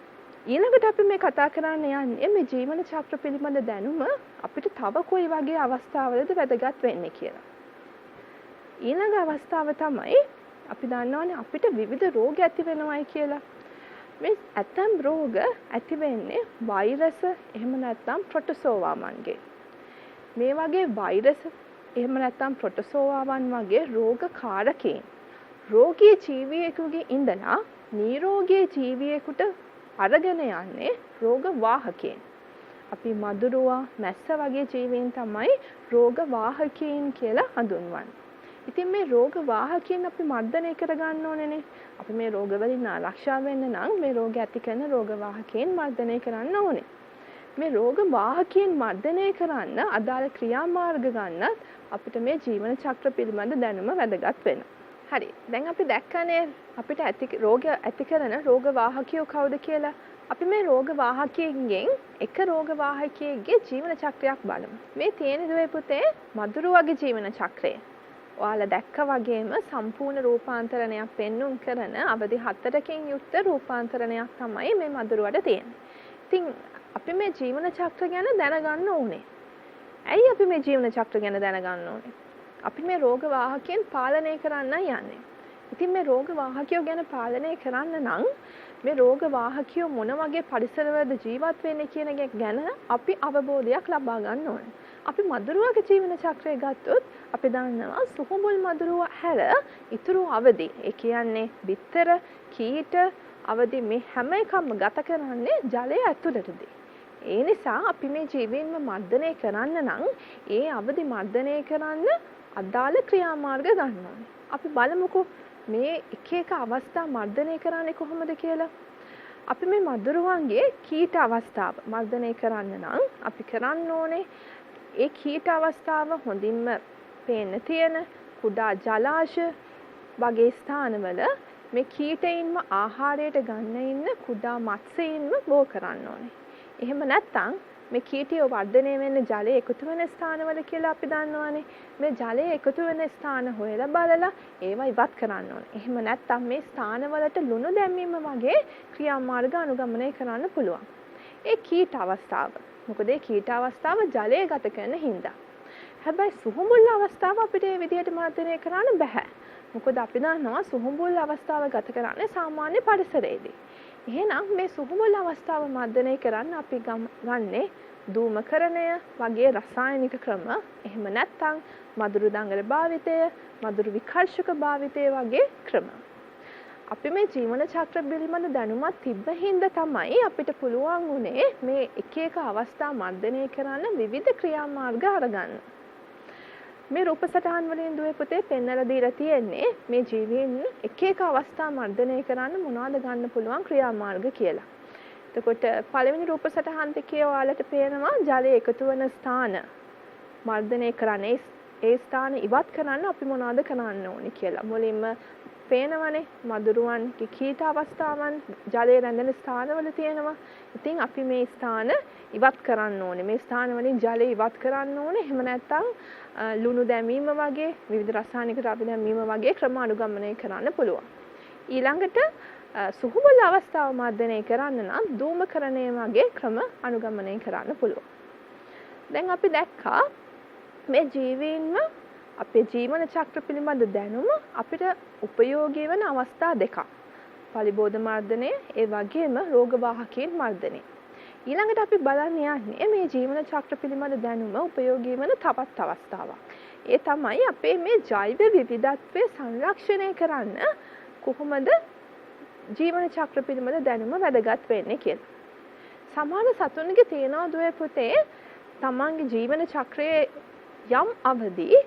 Speaker 1: ඊළඟට අපි මේ කතා කරන්න යන්නේ මේ ජීවන චක්‍ර පිළිබඳ දැනුම අපිට තව කොයි වගේ අවස්ථාවලද වැදගත් වෙන්නේ කියලා. ඊළඟ අවස්ථාව තමයි අපි දන්නවනේ අපිට විවිධ රෝග ඇති වෙනවයි කියලා. මේ ඇතම් රෝග ඇති වෙන්නේ වෛරස් එහෙම නැත්නම් ප්‍රොටෝසෝවාමන්ගේ. මේ වගේ වෛරස් එහෙම නැත්නම් ප්‍රොටෝසෝවාවන් වගේ රෝග කාරකයන් රෝගී ජීවියෙකුගේ ඉඳලා නිරෝගී ජීවියෙකුට අරගෙන යන්නේ රෝග වාහකයන්. අපි මදුරුවා මැස්ස වගේ ජීවීන් තමයි රෝග වාහකයන් කියලා හඳුන්වන්නේ. ඉතින් මේ රෝග වාහකයන් අපි මර්ධනය කරගන්න ඕනේනේ. අපි මේ රෝග වලින් ආරක්ෂා වෙන්න නම් මේ රෝග ඇති කරන රෝග වාහකයන් මර්ධනය කරන්න ඕනේ. මේ රෝග වාහකයන් මර්ධනය කරන්න අදාළ ක්‍රියාමාර්ග ගන්නත් අපිට මේ ජීවන චක්‍ර පිළිබඳ දැනුම වැදගත් වෙනවා. හරි. දැන් අපි දැක්කනේ අපිට රෝග ඇති කරන රෝග වාහකයෝ කවුද කියලා. අපි මේ රෝග වාහකයන්ගෙන් එක රෝග වාහකයෙක්ගේ ජීවන චක්‍රයක් බලමු. මේ තියෙන දුවේ පුතේ මදුරුවගේ ජීවන චක්‍රය. ඔයාලා දැක්ක වගේම සම්පූර්ණ රූපාන්තරණයක් පෙන්눔 කරන අවධි 4කින් යුක්ත රූපාන්තරණයක් තමයි මේ මදුරුවට තියෙන්නේ. ඉතින් අපි මේ ජීවන චක්‍ර ගැන දැනගන්න ඕනේ. ඇයි අපි මේ ජීවන චක්‍ර ගැන දැනගන්න ඕනේ? අපි මේ රෝග වාහකයන් පාලනය කරන්න යන්නේ. ඉතින් මේ රෝග වාහකයෝ ගැන පාලනය කරන්න නම් මේ රෝග වාහකයෝ මොන වගේ පරිසරවලද ජීවත් වෙන්නේ කියන එක ගැන අපි අවබෝධයක් ලබා ගන්න ඕනේ. අපි මදුරුවගේ ජීවන චක්‍රය ගත්තොත් අපි දන්නවා සුහුඹුල් මදුරුව හැර ඉතුරු අවදි. ඒ කියන්නේ බිත්තර, කීට අවදි මේ හැම එකක්ම ගත කරන්නේ ජලය ඇතුළතදී. ඒ නිසා අපි මේ ජීවීන්ව මර්ධනය කරන්න නම් ඒ අවදි මර්ධනය කරන්න අදාළ ක්‍රියාමාර්ග ගන්න ඕනේ. අපි බලමුකෝ මේ එක එක අවස්ථා මර්ධනය කරන්නේ කොහොමද කියලා. අපි මේ මදුරුවන්ගේ කීට අවස්ථාව මර්ධනය කරන්න නම් අපි කරන්න ඕනේ ඒ කීට අවස්ථාව හොඳින්ම පේන්න තියෙන කුඩා ජලාශ වගේ ස්ථානවල මේ කීටයින්ම ආහාරයට ගන්න ඉන්න කුඩා මත්ස්‍යයින්ම බෝ කරන්න ඕනේ. එහෙම නැත්නම් මේ කීටියෝ වර්ධනය වෙන්න ජලය එකතු වෙන ස්ථානවල කියලා අපි දන්නවානේ. මේ ජලය එකතු වෙන ස්ථාන හොයලා බලලා ඒවා ඉවත් කරන්න ඕනේ. එහෙම නැත්නම් මේ ස්ථානවලට ලුණු දැමීම වගේ ක්‍රියාමාර්ග අනුගමනය කරන්න පුළුවන්. ඒ කීට අවස්ථාව. මොකද ඒ කීට අවස්ථාව ජලය ගත කරන හින්දා. හැබැයි සුහුඹුල් අවස්ථාව අපිට මේ විදිහට මර්ධනය කරන්න බෑ. මොකද අපි දන්නවා සුහුඹුල් අවස්ථාව ගත කරන්නේ සාමාන්‍ය පරිසරයේදී. එහෙනම් මේ සුහුඹුල් අවස්ථාව මර්ධනය කරන්න අපි ගන්නේ ධූමකරණය වගේ රසායනික ක්‍රම. එහෙම නැත්නම් මදුරු දංගල භාවිතය, මදුරු විකර්ෂක භාවිතය වගේ ක්‍රම. අපි මේ ජීවන චක්‍ර පිළිබඳ දැනුමක් තිබ්බ හින්දා තමයි අපිට පුළුවන් උනේ මේ එක එක අවස්ථා මර්ධනය කරන්න විවිධ ක්‍රියාමාර්ග අරගන්න. මේ රූප සටහන් වලින් දුවේ පුතේ පෙන්වලා දීලා තියෙන්නේ මේ ජීවීන් එක එක අවස්ථා මර්ධනය කරන්න මොනවද ගන්න පුළුවන් ක්‍රියාමාර්ග කියලා. එතකොට පළවෙනි රූප සටහන් දෙකේ ඔයාලට පේනවා ජලය එකතු වෙන ස්ථාන මර්ධනය කරන්නේ ඒ ස්ථාන ඉවත් කරන්න අපි මොනවද කරන්න ඕනේ කියලා. මුලින්ම පේනවනේ මදුරුවන්ගේ කීට අවස්ථාවන් ජලය රැඳෙන ස්ථානවල තියෙනවා. ඉතින් අපි මේ ස්ථාන ඉවත් කරන්න ඕනේ. මේ ස්ථාන වලින් ජලය ඉවත් කරන්න ඕනේ. එහෙම නැත්නම් ලුණු දැමීම වගේ විවිධ රසායනික ද්‍රව්‍ය දැමීම වගේ ක්‍රම අනුගමනය කරන්න පුළුවන්. ඊළඟට සුහුබල අවස්ථාව මර්ධනය කරන්න නම් ධූමකරණය වගේ ක්‍රම අනුගමනය කරන්න පුළුවන්. දැන් අපි දැක්කා මේ ජීවීන්ව අපේ ජීවන චක්‍ර පිළිබඳ දැනුම අපිට උපයෝගී වෙන අවස්ථා දෙකක්. පලිබෝධ මර්ධනය ඒ වගේම රෝගවාහකයන් මර්ධනය. ඊළඟට අපි බලන්න යන්නේ මේ ජීවන චක්‍ර පිළිබඳ දැනුම උපයෝගී වෙන තවත් අවස්ථාවක්. ඒ තමයි අපේ මේ ජෛව විවිධත්වය සංරක්ෂණය කරන්න කොහොමද ජීවන චක්‍ර පිළිබඳ දැනුම වැදගත් වෙන්නේ කියලා. සමහර සතුන්ගේ තියෙනවා දුවේ පුතේ තමන්ගේ ජීවන චක්‍රයේ යම් අවදී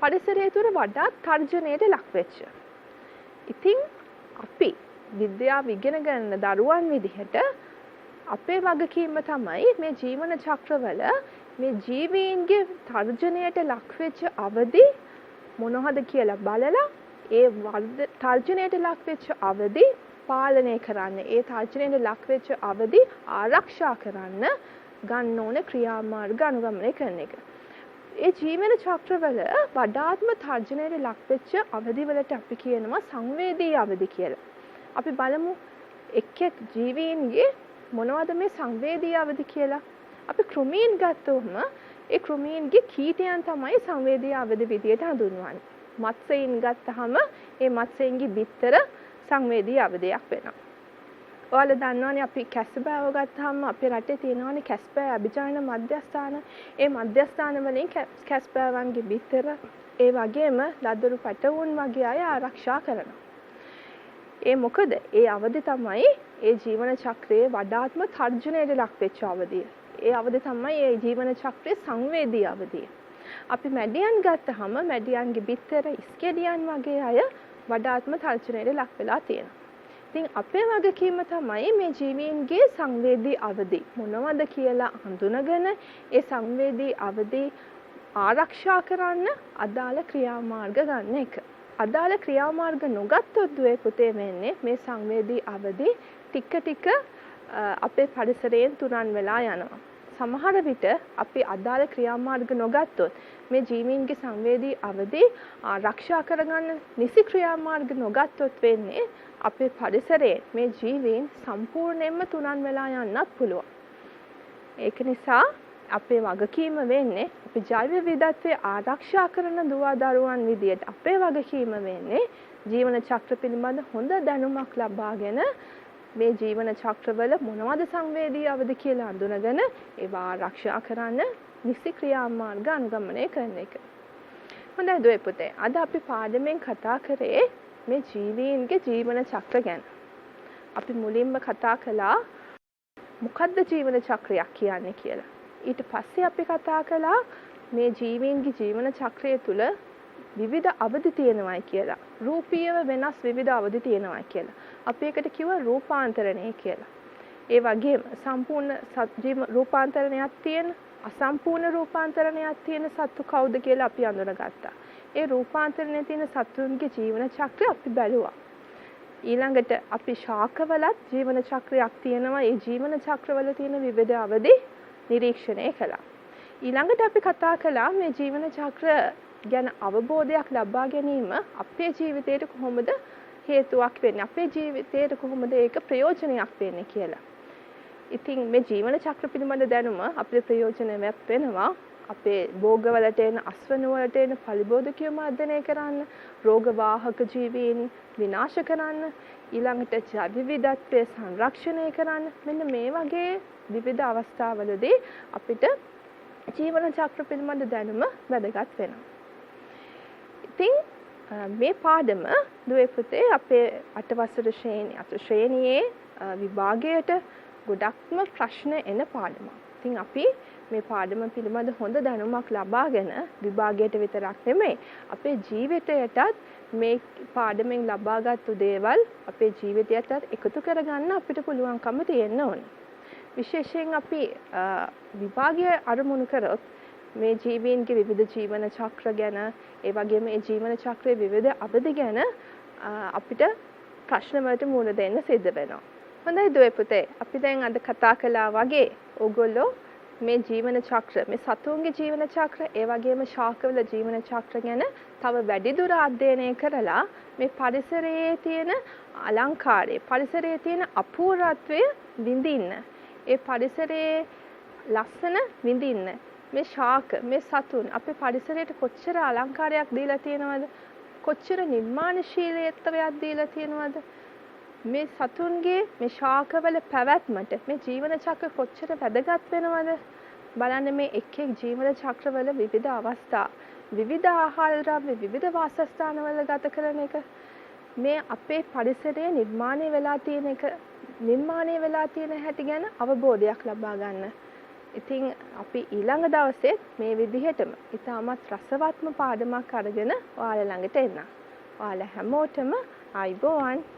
Speaker 1: පරිසරය තුළ වඩාත් තර්ජනයට ලක් වෙච්ච. ඉතින් අපි විද්‍යාව ඉගෙන ගන්න දරුවන් විදිහට අපේ වගකීම තමයි මේ ජීවන චක්‍රවල මේ ජීවීන්ගේ තර්ජනයට ලක් වෙච්ච අවදි මොනවද කියලා බලලා ඒ තර්ජනයට ලක් වෙච්ච අවදි පාලනය කරන්න, ඒ තර්ජනයට ලක් වෙච්ච අවදි ආරක්ෂා කරන්න ගන්න ඕන ක්‍රියාමාර්ග අනුගමනය කරන එක. ඒ ජීවන චක්‍රවල වඩාත්ම තර්ජනයට ලක් වෙච්ච අවදිවලට අපි කියනවා සංවේදී අවදි කියලා. අපි බලමු එක් ජීවීන්ගේ මොනවද මේ සංවේදී අවදි කියලා. අපි කෘමීන් ගත්තොම ඒ කෘමීන්ගේ කීටයන් තමයි සංවේදී අවදි විදියට හඳුන්වන්නේ. මත්ස්‍යයන් ගත්තහම ඒ මත්ස්‍යයන්ගේ බිත්තර සංවේදී අවදියක් වෙනවා. ඔයාලා දන්නවනේ අපි කැස්බෑව ගත්තාම අපේ රටේ තියෙනවනේ කැස්බෑ අභිජාන මධ්‍යස්ථාන. ඒ මධ්‍යස්ථාන වලින් කැස්බෑවන්ගේ බිත්තර ඒ වගේම ලදරු පැටවුන් වගේ අය ආරක්ෂා කරනවා. ඒ මොකද ඒ අවදි තමයි ඒ ජීවන චක්‍රයේ වඩාත්ම තර්ජනයට ලක් වෙච්ච අවදිය. ඒ අවදි තමයි ඒ ජීවන චක්‍රයේ සංවේදී අවදිය. අපි මැඩියන් ගත්තහම මැඩියන්ගේ බිත්තර ඉස්කෙඩියන් වගේ අය වඩාත්ම තර්ජනයට ලක් වෙලා තියෙනවා. ඉතින් අපේ වගකීම තමයි මේ ජීවීන්ගේ සංවේදී අවදි මොනවද කියලා හඳුනගෙන ඒ සංවේදී අවදි ආරක්ෂා කරන්න අදාළ ක්‍රියාමාර්ග ගන්න එක. අදාළ ක්‍රියාමාර්ග නොගත්තොත් දුවේ පුතේ වෙන්නේ මේ සංවේදී අවදි ටික ටික අපේ පරිසරයෙන් තුරන් වෙලා යනවා. සමහර විට අපි අදාළ ක්‍රියාමාර්ග නොගත්තොත් මේ ජීවීන්ගේ සංවේදී අවදි ආරක්ෂා කරගන්න නිසි ක්‍රියාමාර්ග නොගත්තොත් වෙන්නේ අපේ පරිසරයේ මේ ජීවීන් සම්පූර්ණයෙන්ම තුනන් වෙලා යන්නත් පුළුවන්. ඒක නිසා අපේ වගකීම වෙන්නේ අපි ජෛව විවිධත්වය ආරක්ෂා කරන දුවා දරුවන් විදියට අපේ වගකීම වෙන්නේ ජීවන චක්‍ර පිළිබඳ හොඳ දැනුමක් ලබාගෙන මේ ජීවන චක්‍රවල මොනවද සංවේදී අවදි කියලා හඳුනගෙන ඒවා ආරක්ෂා කරන්න නිසි ක්‍රියාමාර්ග අනුගමනය කරන එක. හොඳයි දුවේ පුතේ. අද අපි පාඩමෙන් කතා කරේ මේ ජීවීන්ගේ ජීවන චක්‍ර ගැන. අපි මුලින්ම කතා කළා මොකද්ද ජීවන චක්‍රයක් කියන්නේ කියලා. ඊට පස්සේ අපි කතා කළා මේ ජීවීන්ගේ ජීවන චක්‍රය තුල විවිධ අවදි තියෙනවායි කියලා. රූපීයව වෙනස් විවිධ අවදි තියෙනවායි කියලා. අපි ඒකට කිව්වා රූපාන්තරණය කියලා. ඒ වගේම සම්පූර්ණ රූපාන්තරණයක් තියෙන අසම්පූර්ණ රූපාන්තරණයක් තියෙන සත්තු කවුද කියලා අපි අඳුනගත්තා. ඒ රූපාන්තරණයේ තියෙන සත්තුන්ගේ ජීවන චක්‍රය අපි බැලුවා. ඊළඟට අපි ශාකවලත් ජීවන චක්‍රයක් තියෙනවා. ඒ ජීවන චක්‍රවල තියෙන විවිධ අවදි නිරීක්ෂණය කළා. ඊළඟට අපි කතා කළා මේ ජීවන චක්‍ර ගැන අවබෝධයක් ලබා ගැනීම අපේ ජීවිතයට කොහොමද හේතුවක් වෙන්නේ? අපේ ජීවිතයට කොහොමද ඒක ප්‍රයෝජනයක් වෙන්නේ කියලා. ඉතින් මේ ජීවන චක්‍ර පිළිබඳ දැනුම අපේ ප්‍රයෝජනයක් වෙනවා. අපේ භෝගවලට එන අස්වනු වලට එන පලිබෝධකය මර්ධනය කරන්න, රෝග වාහක ජීවීන් විනාශ කරන්න, ඊළඟට ජෛව විවිධත්වය සංරක්ෂණය කරන්න. මෙන්න මේ වගේ විවිධ අවස්ථාවලදී අපිට ජීවන චක්‍ර පිළිබඳ දැනුම වැදගත් වෙනවා. ඉතින් මේ පාඩම දුවේ පුතේ අපේ 8 වසර ශ්‍රේණියේ විභාගයට ගොඩක්ම ප්‍රශ්න එන පාඩමක්. ඉතින් අපි මේ පාඩම පිළිබඳ හොඳ දැනුමක් ලබාගෙන විභාගයට විතරක් නෙමෙයි අපේ ජීවිතයටත් මේ පාඩමෙන් ලබාගත්තු දේවල් අපේ ජීවිතයටත් එකතු කරගන්න අපිට පුළුවන්කම තියෙන්න ඕනේ. විශේෂයෙන් අපි විභාගය අරමුණු කරොත් මේ ජීවීන්ගේ විවිධ ජීවන චක්‍ර ගැන ඒ වගේම මේ ජීවන චක්‍රයේ විවිධ අවධි ගැන අපිට ප්‍රශ්න වලට මුහුණ දෙන්න සිද්ධ වෙනවා. හොඳයි දුවේ පුතේ. අපි දැන් අද කතා කළා වගේ ඕගොල්ලෝ මේ ජීවන චක්‍ර, මේ සතුන්ගේ ජීවන චක්‍ර, ඒ වගේම ශාකවල ජීවන චක්‍ර ගැන තව වැඩිදුර අධ්‍යයනය කරලා මේ පරිසරයේ තියෙන අලංකාරය, පරිසරයේ තියෙන අපූර්වත්වය විඳින්න. ඒ පරිසරයේ ලස්සන විඳින්න. මේ ශාක, මේ සතුන් අපේ පරිසරයට කොච්චර අලංකාරයක් දීලා තියෙනවද? කොච්චර නිර්මාණශීලීත්වයක් දීලා තියෙනවද? මේ සතුන්ගේ මේ ශාකවල පැවැත්මට මේ ජීවන චක්‍ර කොච්චර වැදගත් වෙනවද? බලන්න මේ එක් ජීවන චක්‍රවල විවිධ අවස්ථා, විවිධ ආහාර ද්‍රව්‍ය, විවිධ වාසස්ථානවල ගත කරන එක, මේ අපේ පරිසරයේ නිර්මාණය වෙලා තියෙන හැටි ගැන අවබෝධයක් ලබා ගන්න. ඉතින් අපි ඊළඟ දවසේ මේ විදිහටම ඉතාමත් රසවත්ම පාඩමක් අරගෙන ඔයාලා ළඟට එන්න. ඔයාලා හැමෝටම ආයුබෝවන්.